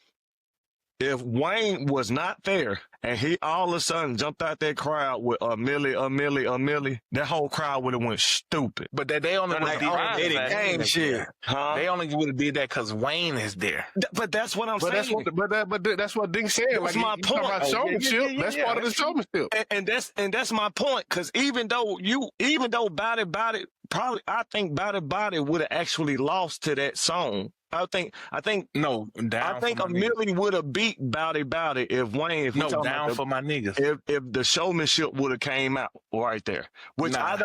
If Wayne was not there and he all of a sudden jumped out that crowd with a milli, that whole crowd would have went stupid. But they only would have did that game shit. Huh? They only would have did that because Wayne is there. But that's what I'm saying. That's what Dink said. That's my point. About showmanship. That's part of the showmanship. And that's my point. Because even though Body, probably I think Body would have actually lost to that song. I think No, Down I think for A my niggas. Millie would have beat Body if Wayne Down for my niggas. if the showmanship would have came out right there. Which I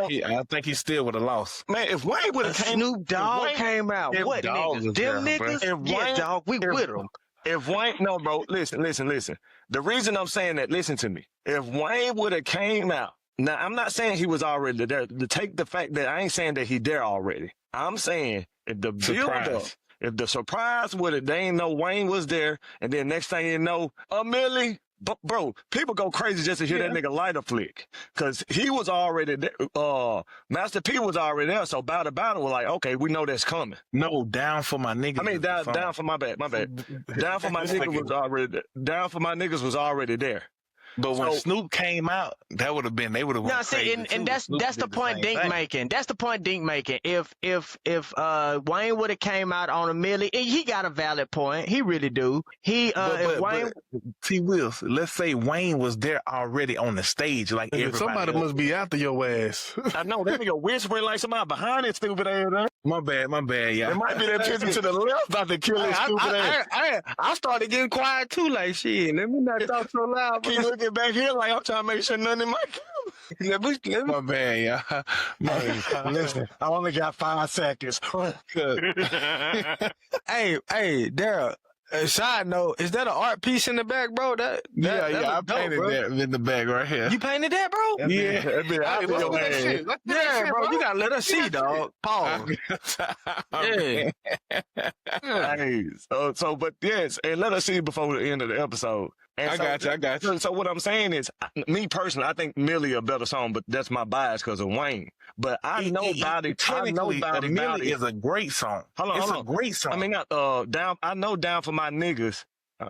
think he still would have lost. Man, if Wayne would have came, Snoop Dogg came out. if What Dogg niggas? was Them there, bro. niggas? If Yeah, Wayne- dog. We if- with them. if Wayne, no, bro, listen. The reason I'm saying that, listen to me. If Wayne would have came out, now I'm not saying he was already there. To take the fact that I ain't saying that he there already. I'm saying if the build up. Surprise. If the surprise would have, they ain't know Wayne was there, and then next thing you know, A Millie, bro, people go crazy just to hear that nigga lighter flick, cause he was already there. Master P was already there, so Bout was like, okay, we know that's coming. No, Down for my niggas. I mean, down for my bad. Down for my niggas was already there. But when So- Snoop came out, they would have No, went see, crazy and too. that's Snoop the did point same Dink thing. making. That's the point Dink making. If Wayne would have came out on A Millie, and he got a valid point. He really do. If Wayne, T. Wills, let's say Wayne was there already on the stage, like everybody Somebody else. must be after your ass. I know that nigga whispering like somebody behind his stupid ass. Huh? My bad, yeah. It might be that picture to the left about to kill his stupid ass. I started getting quiet too, like shit. Let me not talk so loud. Keep looking back here like I'm trying to make sure nothing in my camera. Let me. My bad, yeah. Listen, I only got 5 seconds. Hey, Daryl. Side note, is that an art piece in the back, bro? That I look dope, painted bro. that in the back right here. You painted that, bro? Yeah. That'd be Let's your do that ass. shit. Let's do that Yeah, shit, bro. You gotta let us see, dog. Pause. Yeah. Hey, but yes, and let us see before the end of the episode. And I got you. So what I'm saying is, me personally, I think Millie a better song, but that's my bias because of Wayne. But I know Body. I know Body. Millie is a great song. It's a great song. I mean, I know Down for my niggas.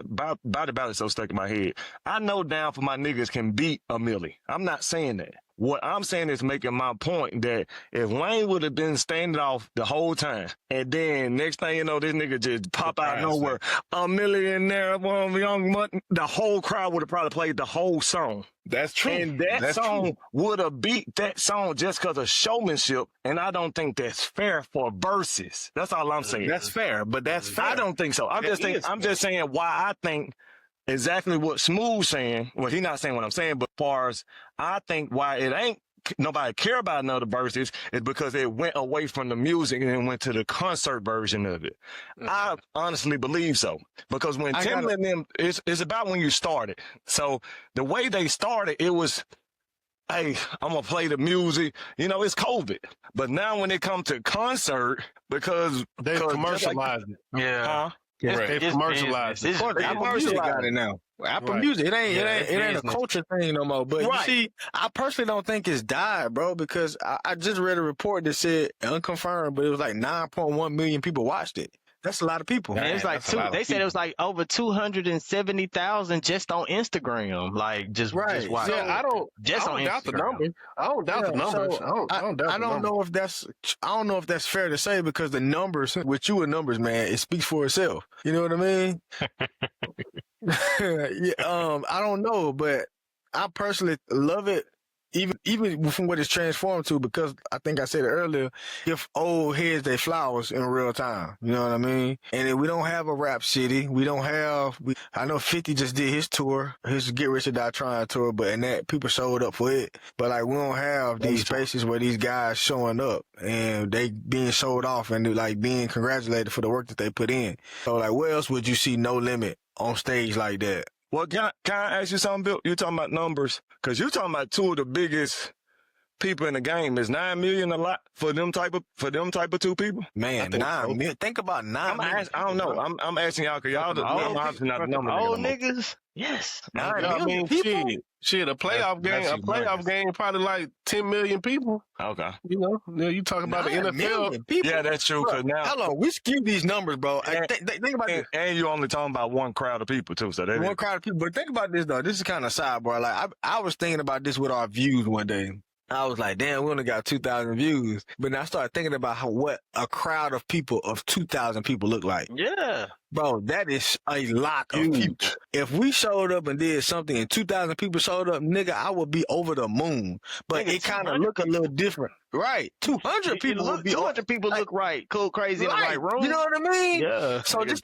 Body so stuck in my head. I know Down for my niggas can beat A Millie. I'm not saying that. What I'm saying is making my point that if Wayne would have been standing off the whole time, and then next thing you know, this nigga just pop out of nowhere, A millionaire, one young mutton, the whole crowd would have probably played the whole song. That's true. And that That's song true. would have beat that song just because of showmanship, and I don't think that's fair for verses. That's all I'm saying. That's fair, but that's fair. I don't think so. I'm just saying why I think exactly what Smooth's saying. Well, he's not saying what I'm saying, but as far as I think why it ain't nobody care about another verses is because it went away from the music and went to the concert version of it. I honestly believe so. Because when Timbaland and them, it's about when you started. So the way they started, it was, hey, I'm going to play the music. You know, it's COVID. But now when it comes to concert, because They commercialized it. yeah. huh? They commercialized it. Apple Music got it now. Apple Music, it ain't a business. culture thing no more. But Right. you see, I personally don't think it's died, bro, because I just read a report that said unconfirmed, but it was like 9.1 million people watched it. That's a lot of people. And it's like that's a lot of they said it was like over 270,000 just on Instagram. Like just Right. watch. Yeah, I don't on doubt the Instagram. numbers. I don't doubt the Yeah, numbers. so I don't doubt the I don't numbers. know if that's fair to say because the numbers with you with numbers, man, it speaks for itself. You know what I mean? Yeah, I don't know, but I personally love it. even from what it's transformed to, because I think I said it earlier, if old heads they flowers in real time, you know what I mean? And if we don't have a rap city, I know 50 just did his tour, his Get Rich or Die Trying tour, and that people showed up for it. But like we don't have these spaces where these guys showing up and they being showed off and like being congratulated for the work that they put in. So like where else would you see No Limit on stage like that? Well, can I ask you something, Bill? You talking about numbers? Because you talking about two of the biggest people in the game. Is 9 million a lot for them type of two people? Man, 9 million. Think about 9 million. I don't know. I'm asking y'all because y'all obviously not the number. Old niggas. Yes. 9 I million mean, people. shit, a playoff game, probably like 10 million people. Okay. You know, you talk about the 9 NFL. million people. Yeah, that's true. Because now, Hello, we skew these numbers, bro. Think about this. and you only talking about one crowd of people too. So that One crowd of people. But think about this though. This is kind of sidebar. Like I was thinking about this with our views one day. I was like, damn, we only got 2,000 views. But then I started thinking about what a crowd of people of 2,000 people look like. Yeah. Bro, that is a lot of people. If we showed up and did something and 2,000 people showed up, nigga, I would be over the moon. But Nigga, it kind of look a little different. Right. 200 people would be 200 people look right, cool, crazy in the right room. You know what I mean? Yeah. So it's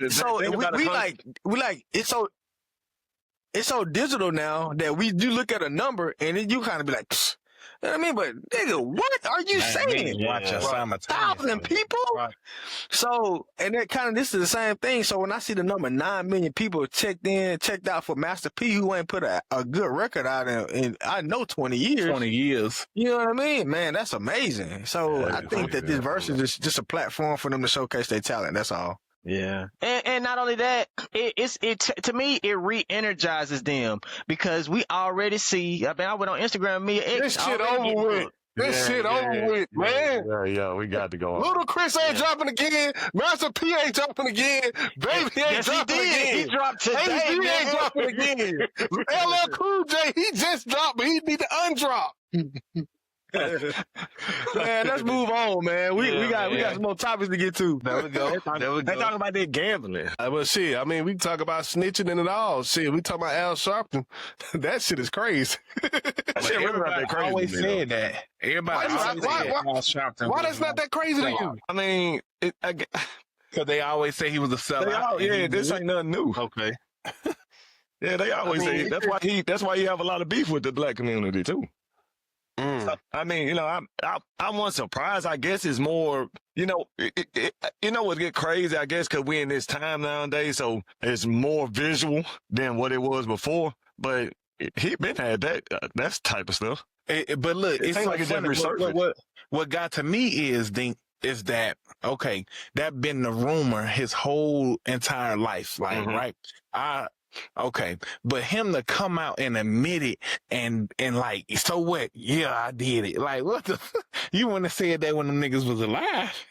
so digital now that we do look at a number and then you kind of be like, psst. You know what I mean? But nigga, what are you saying? Watch us simultaneously. 1,000 people? Right. So, and that kind of, this is the same thing. So when I see the number 9 million people checked out for Master P, who ain't put a good record out in I know 20 years. 20 years. You know what I mean? Man, that's amazing. So Yeah, I think that this verse is just a platform for them to showcase their talent. That's all. Yeah. And not only that, to me, it re-energizes them because we already see, I mean, I went on Instagram, me and X. This shit over with. This shit over with, man. Yeah, we got to go on. Little Chris ain't dropping again. Master P ain't dropping again. Baby ain't dropping again. He dropped today. AZ ain't dropping again. LL Cool J, he just dropped, but he need to undrop. Man, let's move on, man. We got some more topics to get to. There we go. They talking about that gambling. Well, shit, I mean, we can talk about snitching and it all. Shit, we talk about Al Sharpton. That shit is crazy. That shit really not that crazy. Always to me, said that. Everybody always said Al Sharpton. Why that's not that crazy to you? I mean, Because they always say he was a sellout. this ain't nothing new. Okay. Yeah, they always say that's why you have a lot of beef with the black community too. So, I mean, you know, I wasn't surprised. I guess it's more, you know, you know what get crazy, I guess, because we're in this time nowadays, so it's more visual than what it was before. But he been had that type of stuff. But look, it's ain't so like it just funny. resurfaced. What got to me is that, okay, that been the rumor his whole entire life, like, right? Okay, but him to come out and admit it and like, so what? Yeah, I did it. Like, what the? You wouldn't have said that when them niggas was alive.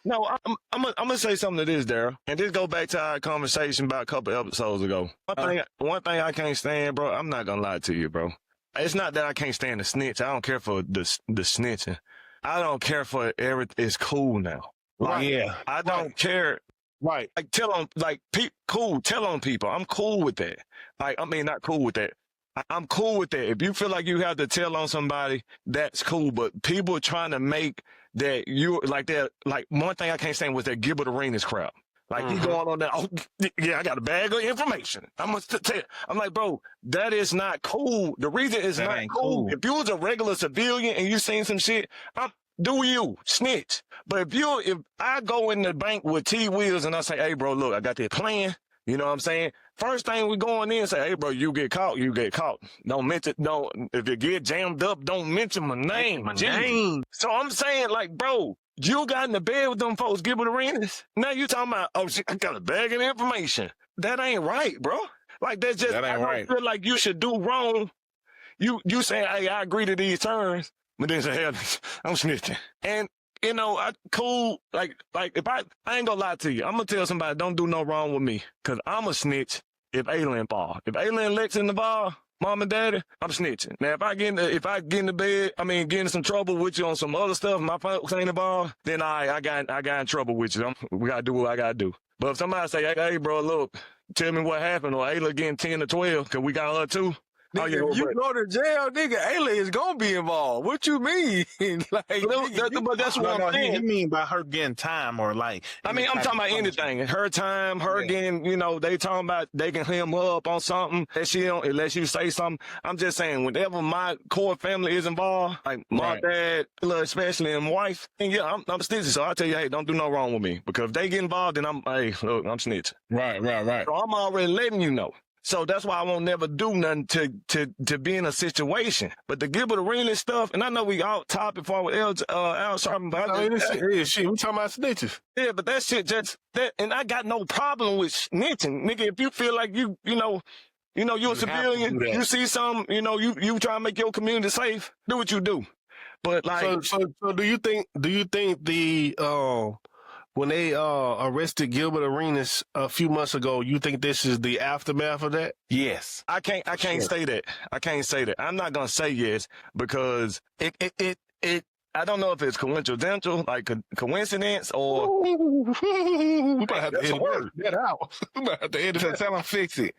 No, I'm gonna say something to this, Daryl, and this go back to our conversation about a couple episodes ago. One thing I can't stand, bro. I'm not gonna lie to you, bro. It's not that I can't stand the snitch. I don't care for the snitching. I don't care for everything. It's cool now. Right. Yeah. I don't care. Right. Like, tell on people. I'm cool with that. Like, I mean, not cool with that. I'm cool with that. If you feel like you have to tell on somebody, that's cool. But people trying to make that you like that. Like, one thing I can't stand was that Gilbert Arenas crowd. Like, he going on there, oh, yeah, I got a bag of information. I'm going to tell you. I'm like, bro, that is not cool. The reason it's not cool. If you was a regular civilian and you seen some shit, do you snitch? But if I go in the bank with T Wheels and I say, hey, bro, look, I got this plan. You know what I'm saying? First thing we going in and say, hey, bro, you get caught. Don't mention, if you get jammed up, don't mention my name. So I'm saying, like, bro, you got in the bed with them folks, Gilbert Arenas. Now you talking about, oh, shit, I got a bag of information. That ain't right, bro. Like, that's just, I don't feel like you should do wrong. You say, hey, I agree to these terms. But then say, hell, I'm snitching. And, you know, cool, like if I ain't gonna lie to you. I'm gonna tell somebody, don't do no wrong with me. Cause I'm a snitch if Alien fall. If Alien Lex in the ball, mom and daddy, I'm snitching. Now, if I get in the bed, get in some trouble with you on some other stuff, my folks ain't involved, then I got in trouble with you. We gotta do what I gotta do. But if somebody say, hey, bro, look, tell me what happened, or Ayla getting 10 or 12, cause we got her too. Oh, yeah, Nigga, if you but- go to jail, nigga, aliens gonna be involved. What you mean? Like, But that's what No, I'm he saying. mean by her getting time or like. I mean, I'm talking about anything. Her time, her Yeah. getting, they talking about they can him up on something that she don't, unless you say something. I'm just saying, whenever my core family is involved, like my Right. dad, especially and wife, and yeah, I'm snitching. So I tell you, hey, don't do no wrong with me, because if they get involved, then hey, look, I'm snitching. Right. So I'm already letting you know. So that's why I won't never do nothing to be in a situation. But the Gilbert Arenas stuff, and I know we out topic for with Al Sharpton, but I mean, shit, we talking about snitches. yeah, but that shit just that, and I got no problem with snitching, nigga. If you feel like you're a civilian, do that. you see something, you try to make your community safe, do what you do. But like, So do you think the when they arrested Gilbert Arenas a few months ago, you think this is the aftermath of that? Yes. I can't say that. I can't say that. I'm not gonna say yes, because it I don't know if it's coincidental, like coincidence, or we might have to That's a edit word. that out. We might have to edit that. Tell him fix it.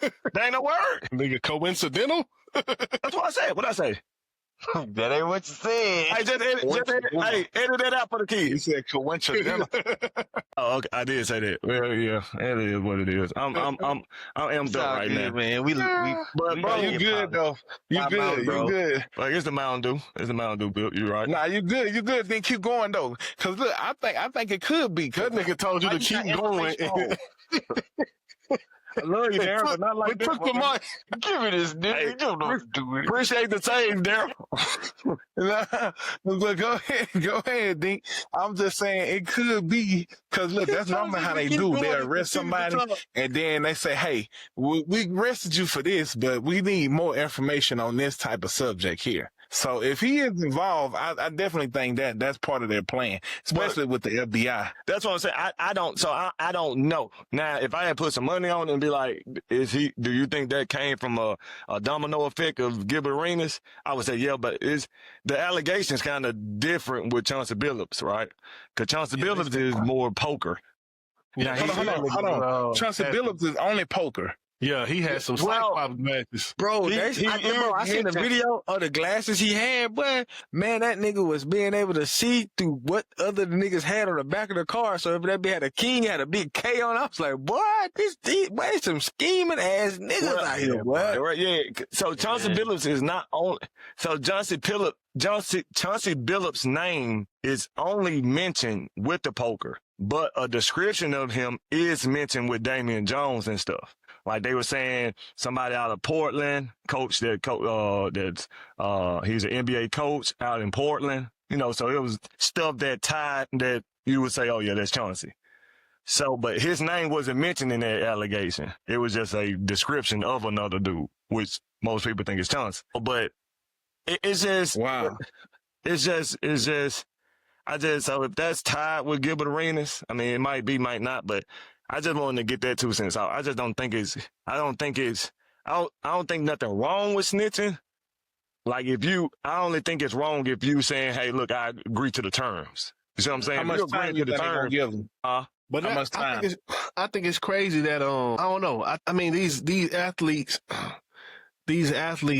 that ain't a word. Nigga, coincidental? That's what I said. What I say? That ain't what you said. Hey, just edit that out for the He kids. said coincidental. Oh, okay. I did say that. Well, yeah, that is what it is. I'm It's up all right good, now. man. We But bro, you good though. You My good. mouth, You bro. good. Like, it's the Mountain Dew. It's the Mountain Dew, Bill. You right. Nah, you good. You good. Then keep going though. Cause look, I think it could be. That nigga told you to keep going. I love you, Darren, but not We like this. took the mic. give me this nigga. Hey, You don't know what to do with it. Appreciate the save, Darren. Nah, look, go ahead, Dink. I'm just saying it could be because look, that's normally how they do. They arrest somebody and then they say, "Hey, we arrested you for this, but we need more information on this type of subject here." So if he is involved, I definitely think that that's part of their plan, especially with the FBI. That's what I'm saying. I don't know. Now, if I had put some money on it and be like, do you think that came from a domino effect of Gilbert Arenas? I would say, yeah, but the allegations kind of different with Chauncey Billups, right? Because Chauncey Billups is more poker. Yeah, Hold on. Chauncey Billups is only poker. Yeah, he had some Cyclops glasses. Bro, He I seen the video of the glasses he had, boy. Man, that nigga was being able to see through what other niggas had on the back of the car. So if that be had a king, had a big K on, I was like, boy, boy, some scheming ass niggas out here, boy. Right, yeah. So Chauncey Billups is not only, so Chauncey Billups' name is only mentioned with the poker, but a description of him is mentioned with Damian Jones and stuff. Like they were saying, somebody out of Portland, coach he's an NBA coach out in Portland. So it was stuff that tied that you would say, oh yeah, that's Chauncey. So, but his name wasn't mentioned in that allegation. It was just a description of another dude, which most people think is Chauncey. But it's just, Wow. it's just, so if that's tied with Gilbert Arenas, I mean, it might be, might not, but I just wanted to get that 2 cents out. I just don't think I don't think nothing wrong with snitching. Like I only think it's wrong if you saying, hey, look, I agree to the terms. You see what I'm saying? How much time you think they gonna give him? But How much time? I think it's crazy that I don't know. I mean these athletes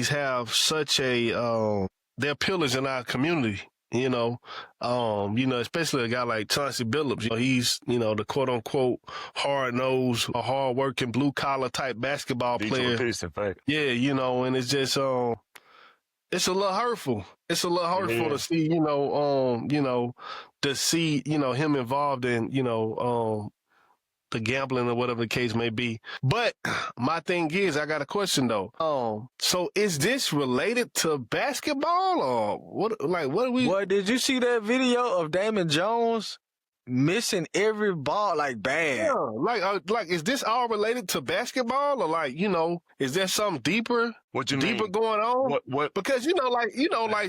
have such a they're pillars in our community. Especially a guy like Chauncey Billups. He's, the quote unquote hard-nosed, hard working, blue collar type basketball player. Yeah, and it's just it's a little hurtful. It's a little hurtful to see, him involved in, the gambling or whatever the case may be. But my thing is, I got a question though. So is this related to basketball or what? Like, what are we? Boy, did you see that video of Damon Jones missing every ball like bad? Yeah, like, is this all related to basketball or like, is there something deeper? What you deeper mean? going on? What? Because like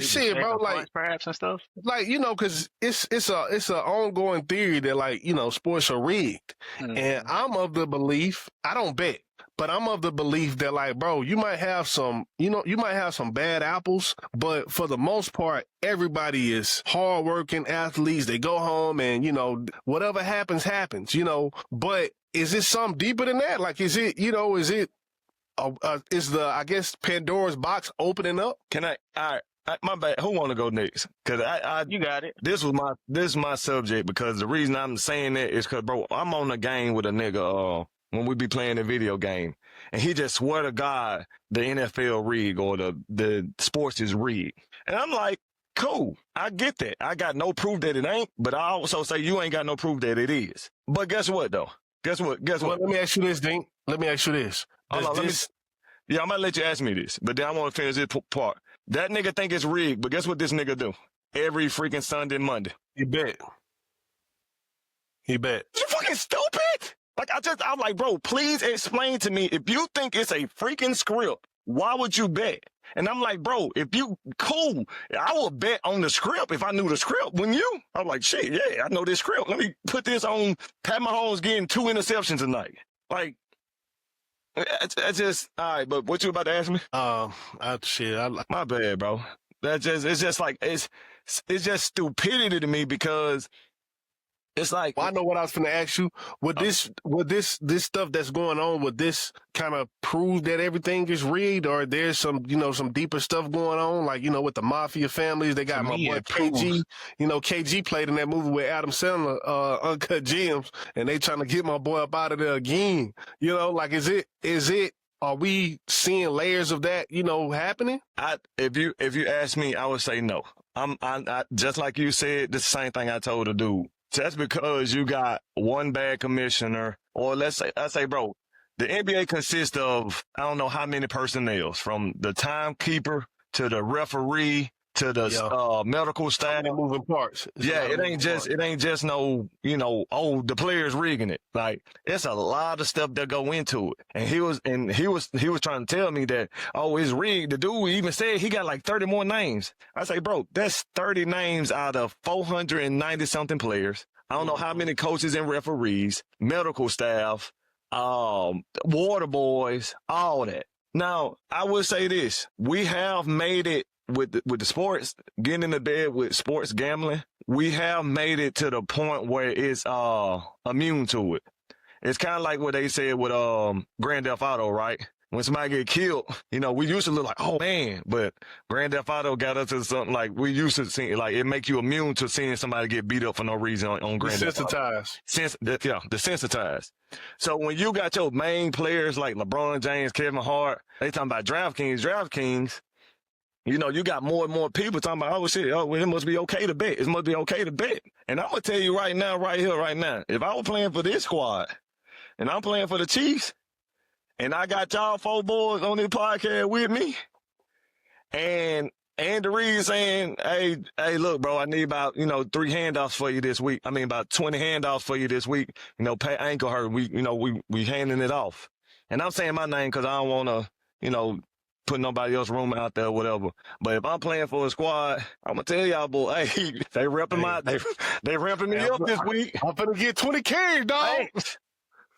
shit, bro, like perhaps and stuff. like because it's a ongoing theory that like sports are rigged, and I'm of the belief, I don't bet, but I'm of the belief that like, bro, you might have some bad apples, but for the most part, everybody is hardworking athletes. They go home and whatever happens. But is it something deeper than that? Like, is it is I guess Pandora's box opening up? Can I? All right. My bad. Who want to go next? Cause You got it. this is my subject because the reason I'm saying that is cause bro, I'm on a game with a nigga, when we be playing a video game and he just swear to God, the NFL rigged or the sports is rigged. And I'm like, cool. I get that. I got no proof that it ain't, but I also say you ain't got no proof that it is. But guess what though? Guess what? Well, let me ask you this, Dink. Let me ask you this. Hold on, yeah, I'm gonna let you ask me this, but then I want to finish this part. That nigga think it's rigged, but guess what this nigga do? Every freaking Sunday, Monday. He bet. You fucking stupid! Like, I'm like, bro, please explain to me, if you think it's a freaking script, why would you bet? And I'm like, bro, if you, cool, I would bet on the script if I knew the script. When you, I'm like, shit, yeah, I know this script. Let me put this on Pat Mahomes getting 2 interceptions tonight. Like, that's just, all right, but what you about to ask me? My bad, bro. It's just like, it's just stupidity to me because it's like. Well, I know what I was going to ask you. Would this stuff that's going on, would this kind of prove that everything is rigged, or there's some deeper stuff going on, like, with the mafia families? They got my boy KG. KG played in that movie with Adam Sandler, Uncut Gems, and they trying to get my boy up out of there again. Like, is it, are we seeing layers of that, happening? If you ask me, I would say no. I just like you said, the same thing I told the dude. Just because you got one bad commissioner, or I say, bro, the NBA consists of, I don't know how many personnel, from the timekeeper to the referee to the medical staff. So many moving parts. It ain't just no, the players rigging it. Like, it's a lot of stuff that go into it. And he was trying to tell me that, it's rigged. The dude even said he got like 30 more names. I say, bro, that's 30 names out of 490 something players. I don't know how many coaches and referees, medical staff, water boys, all that. Now, I will say this. We have made it with the sports, getting into bed with sports gambling. We have made it to the point where it's immune to it. It's kind of like what they said with Grand Theft Auto, right? When somebody get killed, we used to look like, oh man, but Grand Theft Auto got us to something like we used to see, like it make you immune to seeing somebody get beat up for no reason on Grand Theft Auto. Desensitized. So when you got your main players like LeBron James, Kevin Hart, they talking about DraftKings, you got more and more people talking about, oh shit, it must be okay to bet. It must be okay to bet. And I'm going to tell you right now, right here, right now, if I was playing for this squad and I'm playing for the Chiefs and I got y'all 4 boys on this podcast with me and Andy Reid saying, hey, look, bro, I need about, 3 handoffs for you this week. I mean, about 20 handoffs for you this week. Pay ankle hurt. We handing it off. And I'm saying my name because I don't want to, put nobody else's room out there or whatever. But if I'm playing for a squad, I'm gonna tell y'all, boy, hey, they repping they repping me up this week. I'm gonna get 20 carries, dog.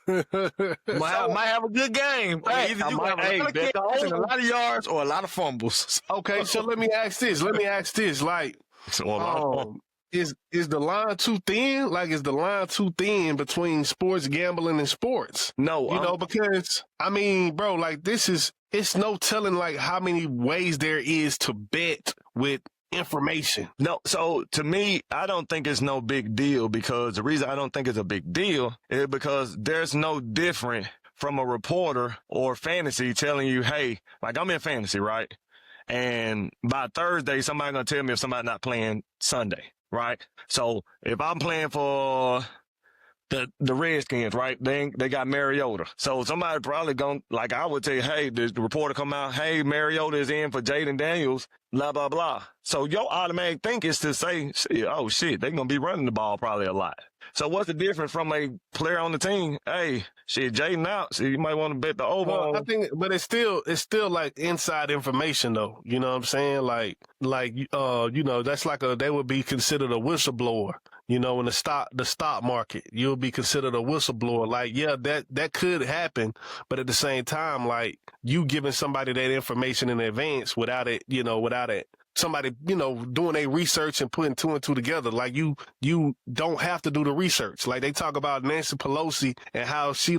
Might have a good game. Hey, either you have a lot of yards or a lot of fumbles. Okay, so let me ask this. Like, is the line too thin? Like, is the line too thin between sports gambling and sports? No, because I mean, bro, like it's no telling like how many ways there is to bet with information. No, so to me, I don't think it's no big deal, because the reason I don't think it's a big deal is because there's no different from a reporter or fantasy telling you, hey, like I'm in fantasy, right? And by Thursday, somebody gonna tell me if somebody not playing Sunday, right? So if I'm playing for the Redskins, right? They got Mariota. So somebody probably gonna, like I would tell you, hey, the reporter come out, hey, Mariota is in for Jaden Daniels, blah, blah, blah. So your automatic think is to say, oh shit, they gonna be running the ball probably a lot. So what's the difference from a player on the team? Hey, shit, Jaden out. So you might want to bet the over. Well, I think, but it's still like inside information though. You know what I'm saying? Like, that's like they would be considered a whistleblower. In the stock market, you'll be considered a whistleblower. Like, yeah, that could happen, but at the same time, like you giving somebody that information in advance without it, somebody, doing their research and putting 2 and 2 together. Like you don't have to do the research. Like they talk about Nancy Pelosi and how she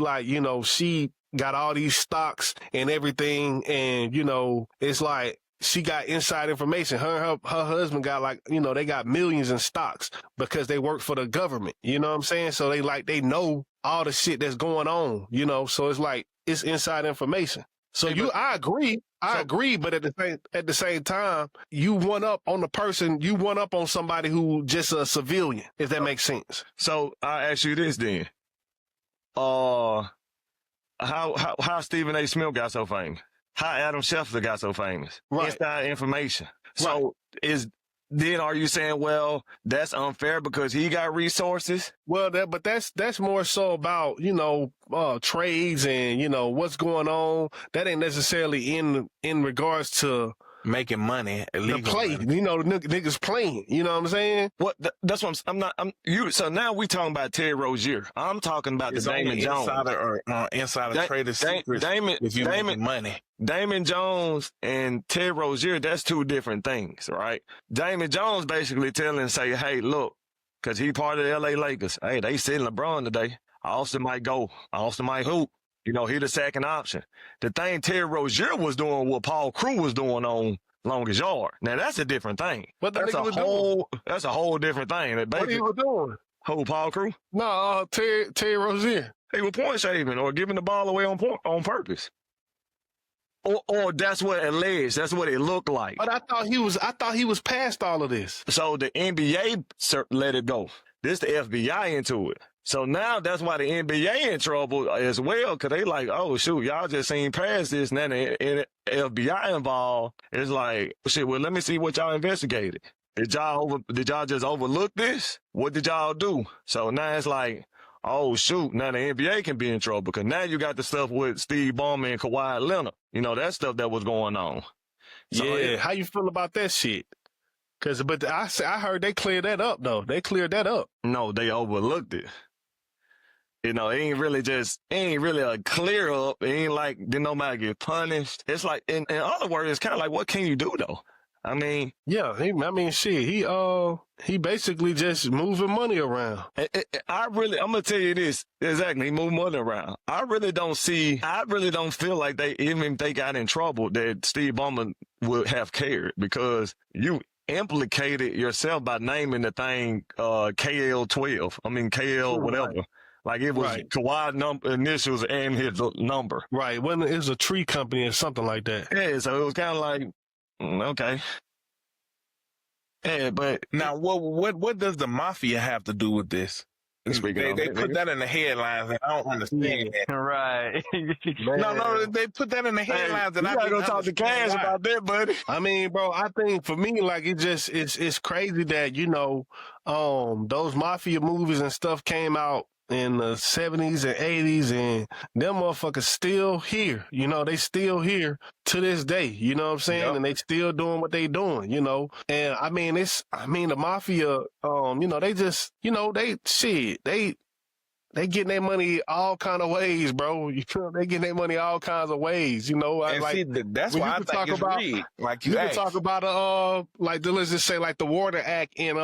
got all these stocks and everything, and you know, it's like she got inside information. Her husband got like, you know, they got millions in stocks because they work for the government. You know what I'm saying? So they know all the shit that's going on, you know, so it's like, it's inside information. So I agree, but at the same time, you one up on the person, you one up on somebody who just a civilian, if that makes sense. So I ask you this then. How Stephen A. Smith got so famous? How Adam Schefter got so famous? Right. Inside information. So are you saying, well, that's unfair because he got resources? Well, that's more so about, you know, trades and, you know, what's going on. That ain't necessarily in regards to making money, the play. Money. You know, the niggas playing. You know what I'm saying? That's what so now we talking about Terry Rozier. I'm talking about the Damon Jones. Insider trader secrets. Damon money. Damon Jones and Terry Rozier, that's two different things, right? Damon Jones basically say, hey, look, because he part of the LA Lakers. Hey, they sitting LeBron today. Austin might go. Austin might hoop. You know, he the second option. The thing Terry Rozier was doing, what Paul Crew was doing on Longest Yard. Now, that's a different thing. What that's a whole different thing. What he was doing? Who, Paul Crew? No, Terry Rozier. He was point shaving or giving the ball away on purpose. Or that's what it alleged. That's what it looked like. But I thought he was past all of this. So the NBA let it go. This the FBI into it. So now that's why the NBA in trouble as well, because they like, oh, shoot, y'all just seen past this, and then the FBI involved. It's like, shit, well, let me see what y'all investigated. Did y'all just overlook this? What did y'all do? So now it's like, oh, shoot, now the NBA can be in trouble, because now you got the stuff with Steve Ballmer and Kawhi Leonard. You know, that stuff that was going on. So, yeah, how you feel about that shit? But I heard they cleared that up, though. They cleared that up. No, they overlooked it. You know, it ain't really a clear up. It ain't like, did nobody get punished? It's like, in other words, it's kind of like, what can you do, though? I mean, yeah, he basically just moving money around. I'm gonna tell you this exactly. He moved money around. I really don't feel like even if they got in trouble, that Steve Ballmer would have cared, because you implicated yourself by naming the thing KL12. I mean KL whatever. Right. Like it was Kawhi initials and his number. Right. When it was a tree company or something like that. Yeah. So it was kind of like, okay. Yeah, but now what does the mafia have to do with this? They put that in the headlines, and I don't understand that. Right. No, they put that in the headlines, and I gotta go talk to Cash about that, buddy. I mean, bro, I think for me, like, it's crazy that, you know, those mafia movies and stuff came out in the 70s and 80s, and them motherfuckers still here. You know, they still here to this day. You know what I'm saying? Yep. And they still doing what they doing, you know? And I mean, the mafia, you know, they just, you know, they getting their money all kind of ways, bro. You know, they getting their money all kinds of ways, you know? And like, see, that's why I think it's rigged. Like you can talk about, like, let's just say, like, the Water Act in,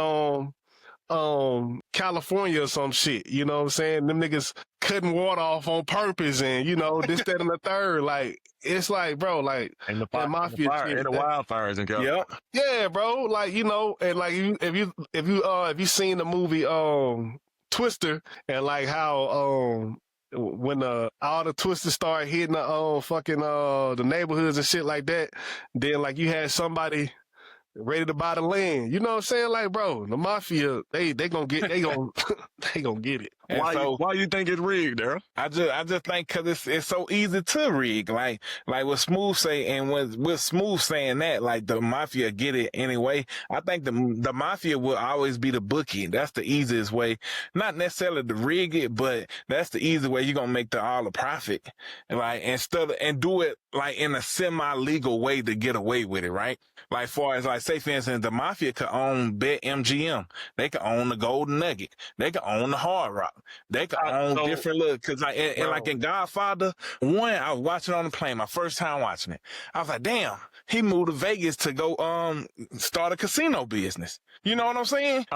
California or some shit, you know what I'm saying? Them niggas cutting water off on purpose, and you know, this, that, and the third. Like, it's like, bro, like, and the mafia and the wildfires in California. Yep. Yeah, bro. Like, you know, and like if you seen the movie Twister, and like how when all the twisters start hitting the neighborhoods and shit like that, then like you had somebody ready to buy the land. You know what I'm saying? Like, bro, the mafia, they gonna get it. Why you think it's rigged, Daryl? I just think because it's so easy to rig. Like what Smooth say, and with Smooth saying that, like the mafia get it anyway. I think the mafia will always be the bookie. That's the easiest way. Not necessarily to rig it, but that's the easy way. You're gonna make all the profit. Like, and do it like in a semi-legal way to get away with it, right? Like, far as like, say for instance, the mafia could own BetMGM. They could own the Golden Nugget. They could own the Hard Rock. They could own different look, cause like, and like in Godfather 1, I was watching on the plane, my first time watching it. I was like, damn, he moved to Vegas to go start a casino business. You know what I'm saying?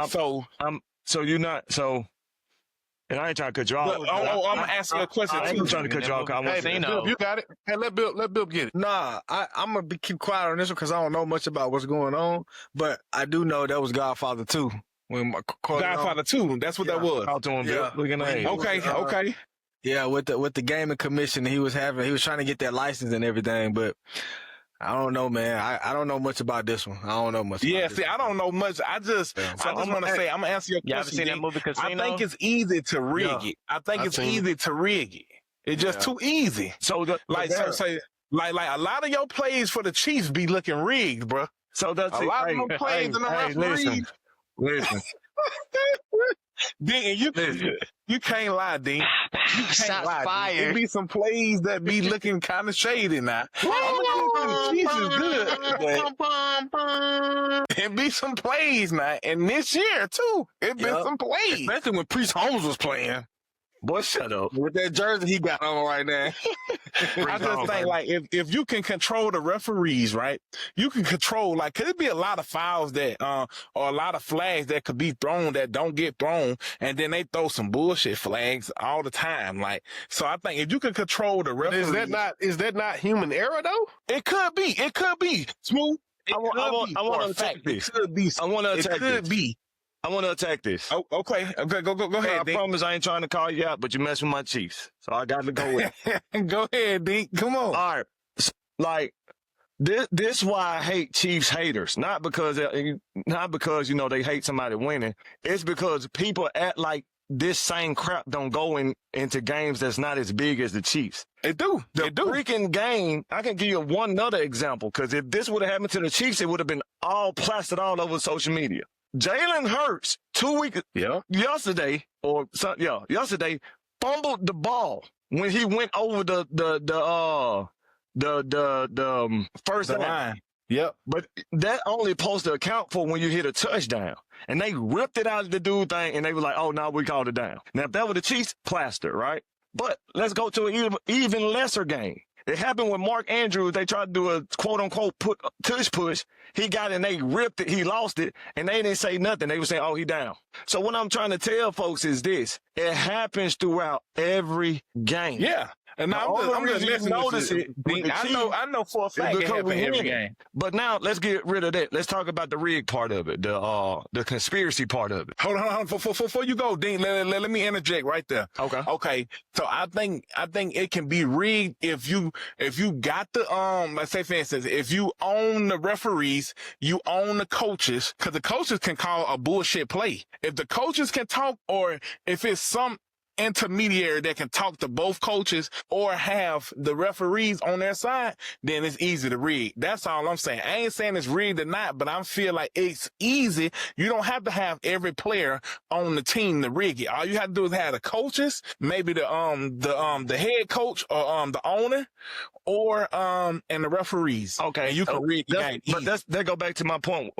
And I ain't trying to cut you off. But, I'm gonna ask you a question I too. ain't trying to cut you off. 'Cause I want Hey, to Casino. Bill, you got it. Hey, let Bill get it. Nah, I'm gonna keep quiet on this one because I don't know much about what's going on. But I do know that was Godfather 2. When my Godfather 2. That's what that was. talk to him, Bill. Yeah. Look at that. Okay. Yeah, with the gaming commission he was trying to get that license and everything, but I don't know, man. I don't know much about this one. I don't know much. Yeah, about see, this I don't know much. I just want to say, I'm gonna answer your You ever question. seen that D. movie Casino? I think it's easy to rig Yeah. it. I think I it's seen easy to rig it. It's just too easy. So, Like like a lot of your plays for the Chiefs be looking rigged, bro. so that's A lot of them plays in the referees. Listen. Dean, you can't lie, Dean. You can't Shots lie. Dean. fired. There be some plays that be looking kind of shady now. The Chiefs is good, but it be some plays now, and this year too, it been Yep. some plays. Especially when Priest Holmes was playing Boy, shut up. with that jersey he got on right now. I just think like if you can control the referees, right? You can control like could it be a lot of fouls that or a lot of flags that could be thrown that don't get thrown, and then they throw some bullshit flags all the time. Like so, I think if you can control the referees, Is that not human error though? it could be. It could be smooth. It I want to attack this. It could be. I want to It attack could this. be. I want to attack this. Oh, okay. Go I ahead, Dink. promise I ain't trying to call you out, but you mess with my Chiefs. So I got to go with it. Go ahead, Dink. Come on. All right. Like, this why I hate Chiefs haters. Not because you know they hate somebody winning. It's because people act like this same crap don't go into games that's not as big as the Chiefs. It do. The It do. freaking game, I can give you one other example, because if this would have happened to the Chiefs, it would have been all plastered all over social media. Jalen Hurts, 2 weeks yesterday, fumbled the ball when he went over the first The line. line. Yep. But that only supposed to account for when you hit a touchdown. And they ripped it out of the dude thing, and they were like, oh, no, we called it down. Now, if that were the Chiefs, plaster, right? But let's go to an even lesser game. It happened with Mark Andrews. They tried to do a quote-unquote tush push. He got it, and they ripped it. He lost it, and they didn't say nothing. They were saying, oh, he down. So what I'm trying to tell folks is this. It happens throughout every game. Yeah. And The I'm only just reason you messing with notice you. it with the I know for a fact it because happen we every win. game. But now let's get rid of that. Let's talk about the rig part of it, the conspiracy part of it. Hold on. Before you go, Dean, let me interject right there. Okay. Okay. So I think it can be rigged if you got the let's say for instance, if you own the referees, you own the coaches, because the coaches can call a bullshit play. If the coaches can talk, or if it's some intermediary that can talk to both coaches or have the referees on their side, then it's easy to rig. That's all I'm saying. I ain't saying it's rigged or not, but I feel like it's easy. You don't have to have every player on the team to rig it. All you have to do is have the coaches, maybe the head coach or the owner, or and the referees. Okay, and you can rig the game. But that go back to my point,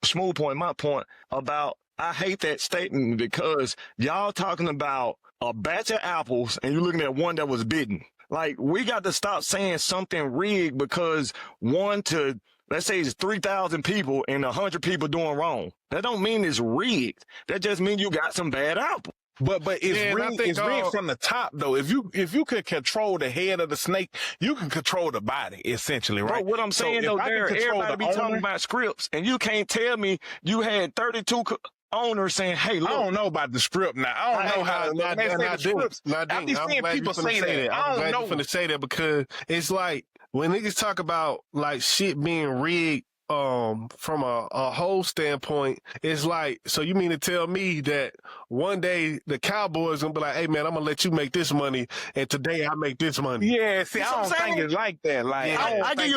smooth point, my point about I hate that statement because y'all talking about a batch of apples and you're looking at one that was bitten. Like, we got to stop saying something rigged because let's say it's 3,000 people and 100 people doing wrong. That don't mean it's rigged. That just means you got some bad apples. But it's Yeah, and I rigged, think, it's rigged from the top though. If you could control the head of the snake, you can control the body essentially, right? Bro, what I'm saying So though, if I can there, control everybody the be talking owner- about scripts, and you can't tell me you had 32 owners saying, "Hey, look." I don't know about the script now. I don't know how Not they say the scripts. I be I'm seeing glad people you finna say that. I I'm don't glad know. you finna say that because it's like when niggas talk about like shit being rigged from a whole standpoint, it's like, so you mean to tell me that one day the Cowboys gonna be like, hey man, I'm gonna let you make this money, and today I make this money. Yeah, see, You I know don't what I'm think saying? it's like that. Like, Yeah. I give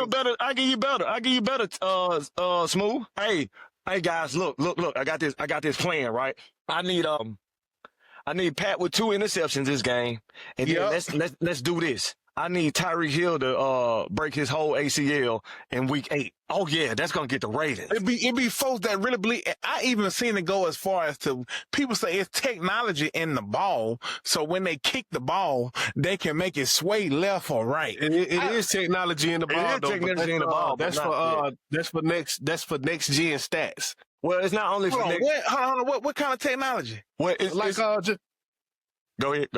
you better, Smooth. Hey, guys, look. I got this plan, right? I need Pat with 2 interceptions this game, and then let's do this. I need Tyreek Hill to break his whole ACL in week 8. Oh yeah, that's gonna get the ratings. It be folks that really believe. I even seen it go as far as to people say it's technology in the ball, so when they kick the ball, they can make it sway left or right. It is technology in the ball, is though. technology in the ball, That's but for next gen stats. Well, it's not only for Hold on, next. hold on, what kind of technology? Well, it's Like like just Go ahead.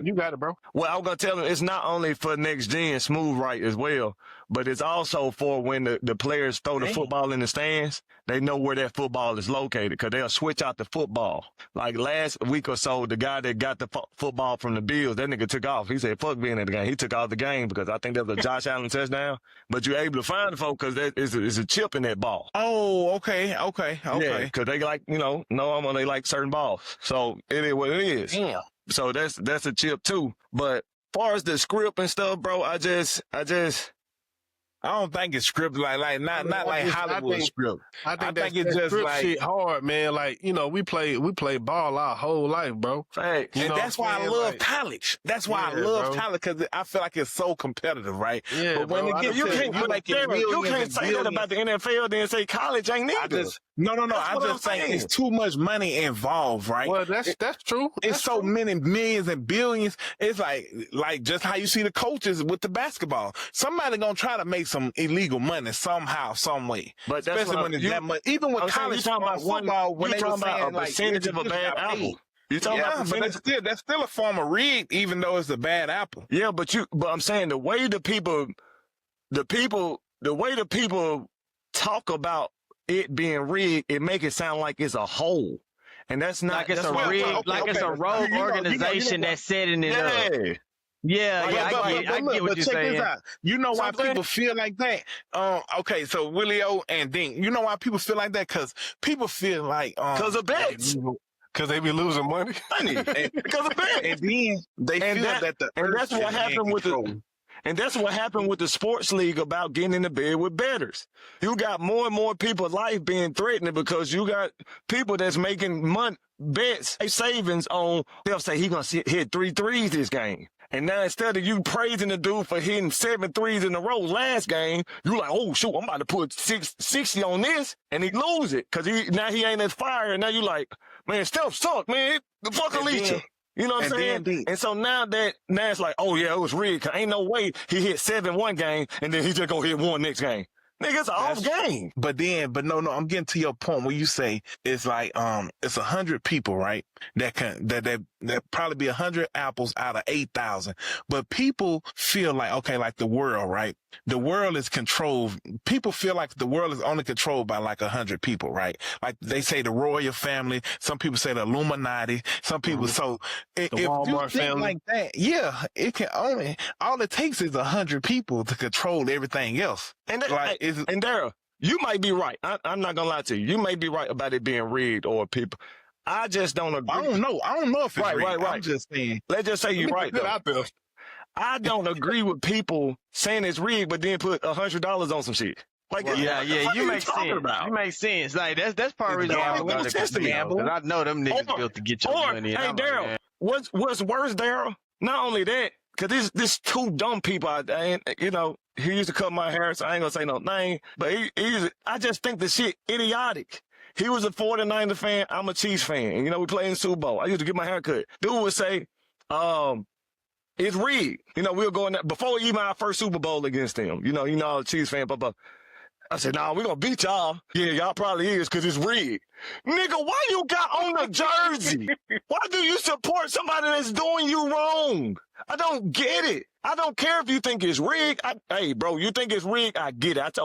You got it, bro. Well, I was gonna tell him it's not only for next gen smooth right as well, but it's also for when the players throw the football in the stands, they know where that football is located because they'll switch out the football. Like last week or so, the guy that got the football from the Bills, that nigga took off. He said, "Fuck being in the game." He took off the game because I think that was a Josh Allen touchdown. But you're able to find the folk because there is a chip in that ball. Oh, okay. Yeah, because they like they like certain balls. So it is what it is. Damn. So that's a chip too. But far as the script and stuff, bro, I don't think it's scripted like not like Hollywood script. I think it's just script like shit hard, man. Like, we play ball our whole life, bro. fact. And that's why I love like, college. That's why I love college because I feel like it's so competitive, right? Yeah, but when bro, it gets You to can't say that about the NFL, then say college ain't neither. No. That's I'm what just I'm saying saying. it's too much money involved, right? Well, that's true. It's so many millions and billions. It's like just how you see the coaches with the basketball. Somebody gonna try to make some illegal money somehow, some way. But that's especially when it's that much. Even with college football, when they were saying a like percentage of a bad apple. You talking about but that's still a form of rig, even though it's a bad apple. Yeah, but I'm saying the way the people talk about it being rigged, it make it sound like it's a whole. And that's not Like it's that's a what- rigged, like it's a rogue organization that's setting it up. Yeah, I get what you're check saying. this out. You know why Something? people feel like that? Okay, so Willie O and Dink, you know why people feel like that? Because people feel like because of bets. Because they be losing money. Because of bets. and then they feel that the and earth that's what is in happened with control. And that's what happened with the sports league about getting in the bed with bettors. You got more and more people's life being threatened because you got people that's making bets, savings on, they'll say he going to hit 3 threes this game. And now instead of you praising the dude for hitting 7 threes in a row last game, you like, oh, shoot, I'm about to put 60 on this, and he lose it because now he ain't as fire. And now you like, man, Steph suck, man. The fuck will eat you. You know what I'm saying? And so now it's like, oh, yeah, it was rigged. Cause ain't no way he hit 7 one game, and then he just gonna hit 1 next game. Nigga, it's an off game. But no, I'm getting to your point where you say it's like it's 100 people, right? That probably be 100 apples out of 8,000. But people feel like, okay, like the world, right? The world is controlled. People feel like the world is only controlled by like 100 people, right? Like they say the royal family. Some people say the Illuminati. Some people so if Walmart you think family. like that, yeah, it can only all it takes is 100 people to control everything else. And Like, and Daryl, you might be right. I'm not gonna lie to you. You may be right about it being rigged or people. I just don't agree. I don't know if it's Right, rigged. right, right. I'm just saying. Let's just say you're right though. Out there. I don't agree with people saying it's rigged, but then put $100 on some shit. Like, Yeah, what the fuck you are make talking sense. about? You make sense. Like that's part of the reason why Don't I'm make going sense to me. because I know them niggas built to get your Or, money. hey, And I'm like, Daryl, man, what's worse, Daryl? Not only that, because this 2 dumb people out there, he used to cut my hair, so I ain't gonna say no name, but I just think the shit idiotic. He was a 49er fan, I'm a Chiefs fan, and we play in the Super Bowl. I used to get my hair cut. Dude would say, it's rigged. We'll go in there before even our first Super Bowl against them. You know, all the Chiefs fan, blah. I said, nah, we're gonna beat y'all. Yeah, y'all probably is because it's rigged. Nigga, why you got on the jersey? Why do you support somebody that's doing you wrong? I don't get it. I don't care if you think it's rigged. Hey, bro, you think it's rigged? I get it.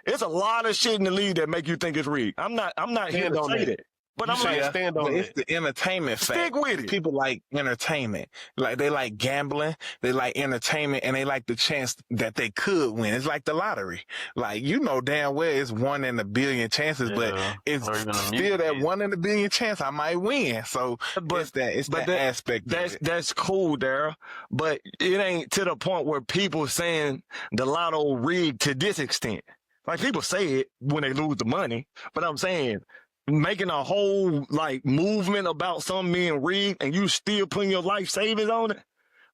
It's a lot of shit in the league that make you think it's rigged. I'm not here to say that. But I'm like, stand on It's it. the entertainment fact. Stick with it. People like entertainment. Like they like gambling, they like entertainment, and they like the chance that they could win. It's like the lottery. Like damn well it's 1 in a billion chances, but it's or even a still that million. 1 in a billion chance I might win. So it's that aspect. of it. That's cool, Daryl. But it ain't to the point where people saying the lotto rigged to this extent. Like people say it when they lose the money, but I'm saying making a whole movement about something being rigged and you still putting your life savings on it.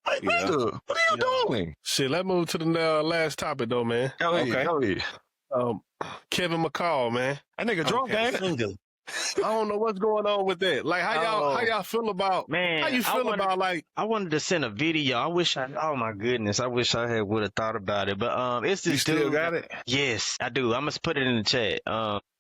Like, nigga, what are you doing? Shit, let's move to the last topic though, man. Go ahead. Kevin McCall, man. That nigga drunk, ain't it? I don't know what's going on with that. Like, how y'all feel about? Man, how you feel about I wanted to send a video. Oh my goodness, I wish I would have thought about it. But it's this You dude. still got it? Yes, I do. I'm gonna put it in the chat.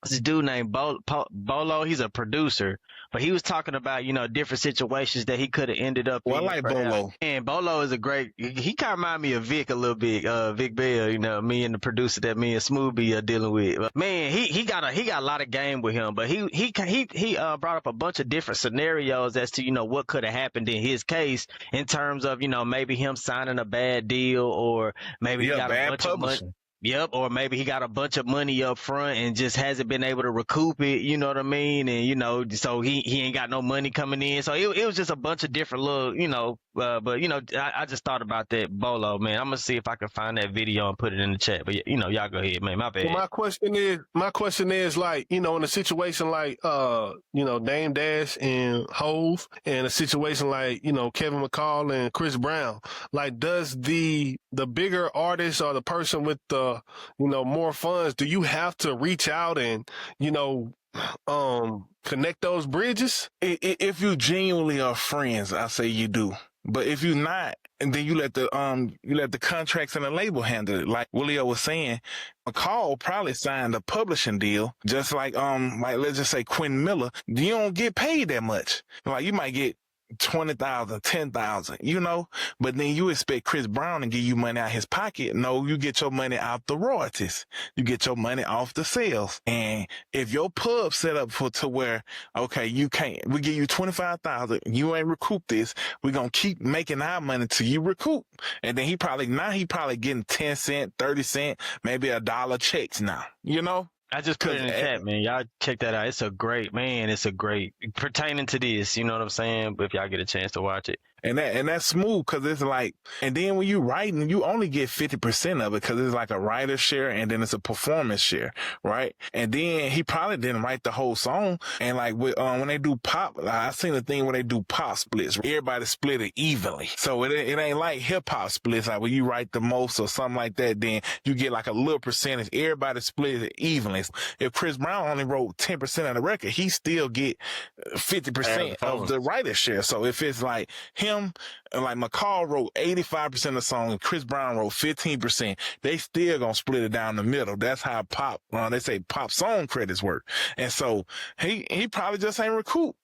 this dude named Bolo. He's a producer, but he was talking about, different situations that he could have ended up Well, I in. like Bolo. And Bolo is he kind of remind me of Vic a little bit, Vic Bell, me and the producer that me and Smooth be dealing with. But man, he got a lot of game with him, but he brought up a bunch of different scenarios as to, what could have happened in his case in terms of, maybe him signing a bad deal, or maybe he got a bunch of money. Yep, or maybe he got a bunch of money up front and just hasn't been able to recoup it, you know what I mean? And, so he ain't got no money coming in. So it was just a bunch of different little, but, I just thought about that Bolo, man. I'm going to see if I can find that video and put it in the chat. But, y'all go ahead, man. My bad. Well, my question is like, in a situation like, Dame Dash and Hove, and a situation like, Kevin McCall and Chris Brown, like, does the bigger artist or the person with the, more funds, do you have to reach out and, connect those bridges? If you genuinely are friends, I say you do. But if you're not, and then you let the contracts and the label handle it. Like Willio was saying, McCall probably signed a publishing deal, just like let's just say Quentin Miller. You don't get paid that much. Like you might get 20,000, 10,000, but then you expect Chris Brown to give you money out his pocket. No, you get your money out the royalties. You get your money off the sales. And if your pub set up to where, okay, we give you 25,000, you ain't recoup this, we're going to keep making our money till you recoup. And then he probably getting 10 cent, 30 cent, maybe $1 checks now, I just put it in the chat, man. Y'all check that out. It's a great pertaining to this, you know what I'm saying? But if y'all get a chance to watch it. And that's smooth, because it's like, and then when you writing, you only get 50% of it, because it's like a writer share and then it's a performance share, right? And then he probably didn't write the whole song. And like when they do pop, I seen the thing where they do pop splits. Everybody split it evenly. So it ain't like hip hop splits, like when you write the most or something like that, then you get like a little percentage. Everybody split it evenly. If Chris Brown only wrote 10% of the record, he still get 50% of the writer share. So if it's like him, like McCall wrote 85% of the song and Chris Brown wrote 15%, they still gonna split it down the middle. That's how they say pop song credits work. And so he probably just ain't recoup.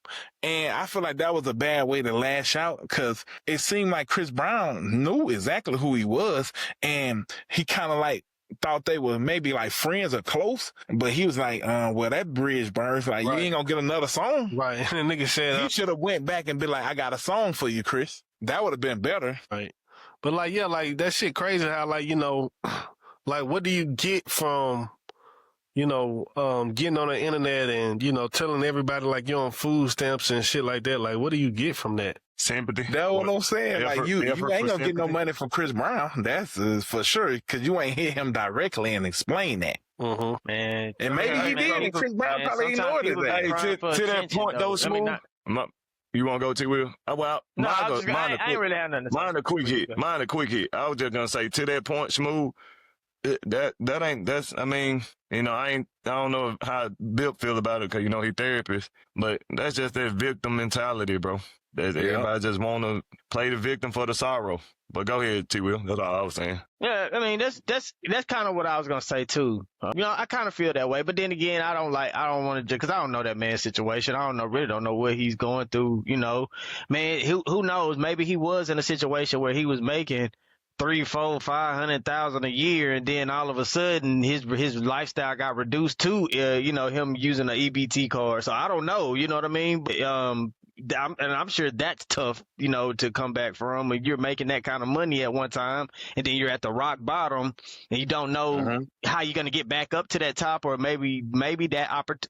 And I feel like that was a bad way to lash out, because it seemed like Chris Brown knew exactly who he was, and he kind of like thought they were maybe like friends or close, but he was like, well, that bridge burns. Like, right. You ain't gonna get another song. Right. And the nigga said, he should have went back and been like, I got a song for you, Chris. That would have been better. Right. But like, yeah, like that shit crazy how like, like what do you get from, getting on the internet and, telling everybody like you're on food stamps and shit like that. Like, what do you get from that? Sympathy. That's what I'm saying. Effort, like you ain't gonna sympathy. get no money from Chris Brown. That's for sure, because you ain't hit him directly and explain that. Mm-hmm. Man, and maybe he did, and Chris Brown probably ignored it. Hey, to that point, though, Smooth. You want to go, T-Will? I ain't really have nothing to say. Mine a quick hit. I was just going to say, to that point, Smooth, I don't know how Bill feel about it, because, he therapist, but that's just that victim mentality, bro. Everybody just want to play the victim for the sorrow. But go ahead, T-Will. That's all I was saying. Yeah, I mean, that's kind of what I was going to say, too. I kind of feel that way. But then again, I don't want to, because I don't know that man's situation. I really don't know what he's going through, Man, who knows? Maybe he was in a situation where he was making 300, 400, 500,000 a year, and then all of a sudden his lifestyle got reduced to him using an EBT card. So I don't know, you know what I mean? But, I'm sure that's tough, to come back from. When you're making that kind of money at one time, and then you're at the rock bottom, and you don't know how you're going to get back up to that top, or maybe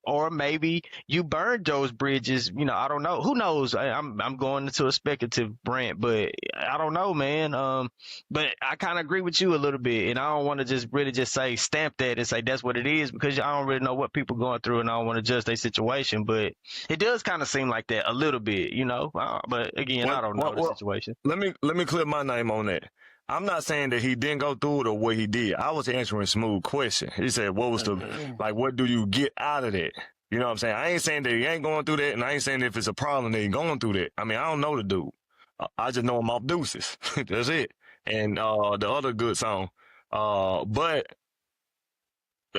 or maybe you burned those bridges. I don't know. Who knows? I'm going into a speculative rant, but I don't know, man. But I kind of agree with you a little bit, and I don't want to just really just say stamp that and say that's what it is, because I don't really know what people going through, and I don't want to judge their situation. But it does kind of seem like that a little bit, but again, I don't know the situation. Let me clear my name on that. I'm not saying that he didn't go through it or what he did. I was answering Smooth question. He said, what was what do you get out of that? You know what I'm saying? I ain't saying that he ain't going through that, and I ain't saying if it's a problem that he going through that. I mean, I don't know the dude. I just know him off Deuces. That's it. And the other good song. But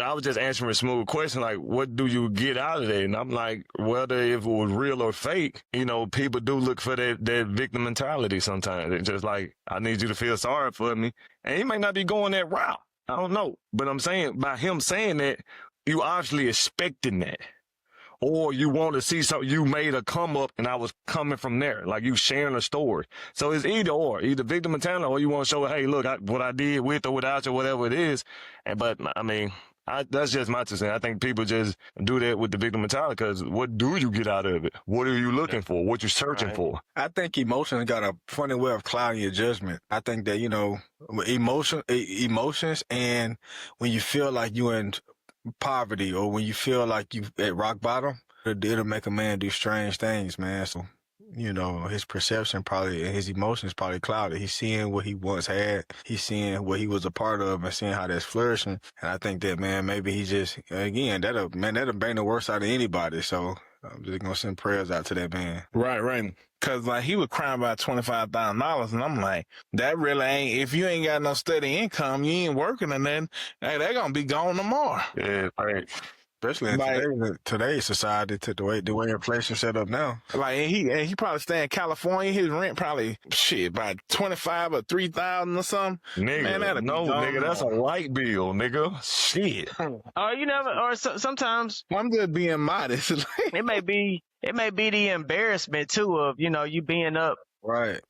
I was just answering a smooth question, like, what do you get out of that? And I'm like, whether if it was real or fake, people do look for that victim mentality sometimes. It's just like, I need you to feel sorry for me. And he may not be going that route. I don't know. But I'm saying, by him saying that, you obviously expecting that. Or you want to see something, you made a come up and I was coming from there. Like you sharing a story. So it's either or, either victim mentality or you want to show, hey, look, what I did with or without you, whatever it is. But I mean, that's just my 2 cents. I think people just do that with the victim mentality because what do you get out of it? What are you looking for? What you searching for? I think emotions got a funny way of clouding your judgment. I think that, emotions and when you feel like you're in poverty or when you feel like you at rock bottom, it'll make a man do strange things, man. So, his perception probably and his emotions probably clouded. He's seeing what he once had. He's seeing what he was a part of and seeing how that's flourishing. And I think that, man, maybe he just, again, that'll bring the worst out of anybody. So I'm just going to send prayers out to that man. Right. Cause like he was crying about $25,000 and I'm like, that really ain't, if you ain't got no steady income, you ain't working and then, hey, they're going to be gone tomorrow. Yeah, right. Especially in today's society, to the way inflation set up now. Like, and he probably stay in California. His rent probably about $25,000 or $3,000 or something. Nigga, man, nigga, that's a light bill, nigga. Shit. You never, or sometimes I'm just being modest. it may be the embarrassment too of you being up. Right.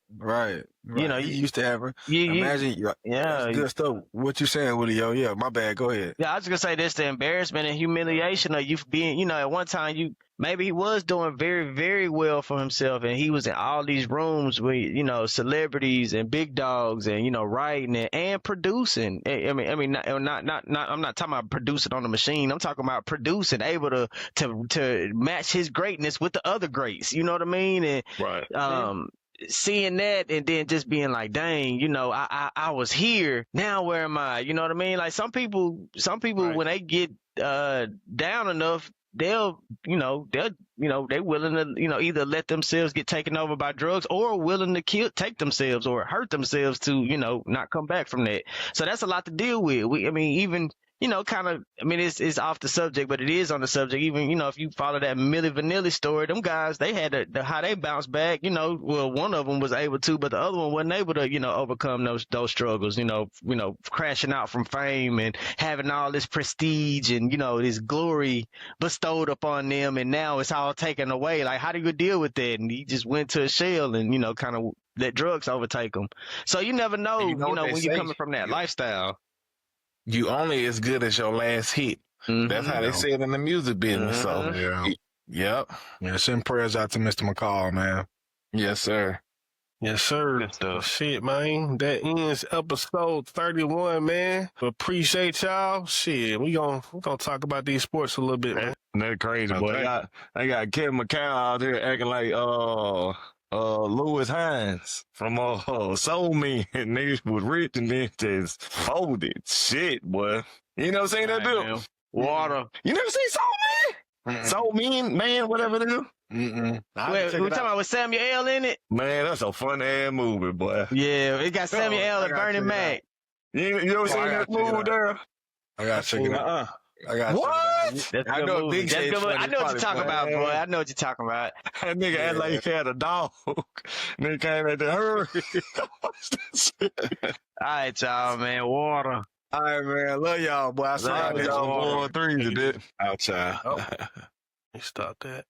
You used to have her. Imagine, that's good stuff. What you saying, Willie? Yo, yeah, my bad. Go ahead. Yeah, I was gonna say this: the embarrassment and humiliation of you being, at one time maybe he was doing very, very well for himself, and he was in all these rooms with celebrities and big dogs, and writing and producing. I mean, not. I'm not talking about producing on the machine. I'm talking about producing, able to match his greatness with the other greats. You know what I mean? And right. Seeing that and then just being like, dang, I was here. Now where am I? You know what I mean? Like some people Right. when they get down enough, they're willing to either let themselves get taken over by drugs or willing to take themselves or hurt themselves to not come back from that. So that's a lot to deal with. It's off the subject, but it is on the subject. Even, if you follow that Milli Vanilli story, them guys, they had how they bounced back, well, one of them was able to, but the other one wasn't able to, overcome those struggles, crashing out from fame and having all this prestige and, this glory bestowed upon them. And now it's all taken away. Like, how do you deal with that? And he just went to a shell and, kind of let drugs overtake him. So you never know, when you're coming from that lifestyle. You only as good as your last hit. Mm-hmm. That's how they say it in the music business. So, yep. Yeah, send prayers out to Mr. McCall, man. Yes, sir. Yes, sir. Good stuff. Shit, man. That ends episode 31, man. Appreciate y'all. Shit, we gonna talk about these sports a little bit, man. That's crazy, boy. They got Kevin McCall out there acting like Lewis Hines from Soul Man. Niggas was rich and then just folded. Shit, boy. You never seen that dude? Water. You never seen Soul Man? Soul Man, whatever it is. Wait, we talking about with Samuel L. in it? Man, that's a fun ass movie, boy. Yeah, it got Samuel L. and Bernie Mac. You ever seen that movie there? I gotta check it out. What? That's a good movie. That's good movie. I know what you're talking about, boy. I know what you're talking about. That nigga act like he had a dog. Nigga came at the herd. All right, y'all, man. Water. All right, man. Love y'all, boy. I saw Y'all 4-3 today. out, y'all. Oh. Stop that.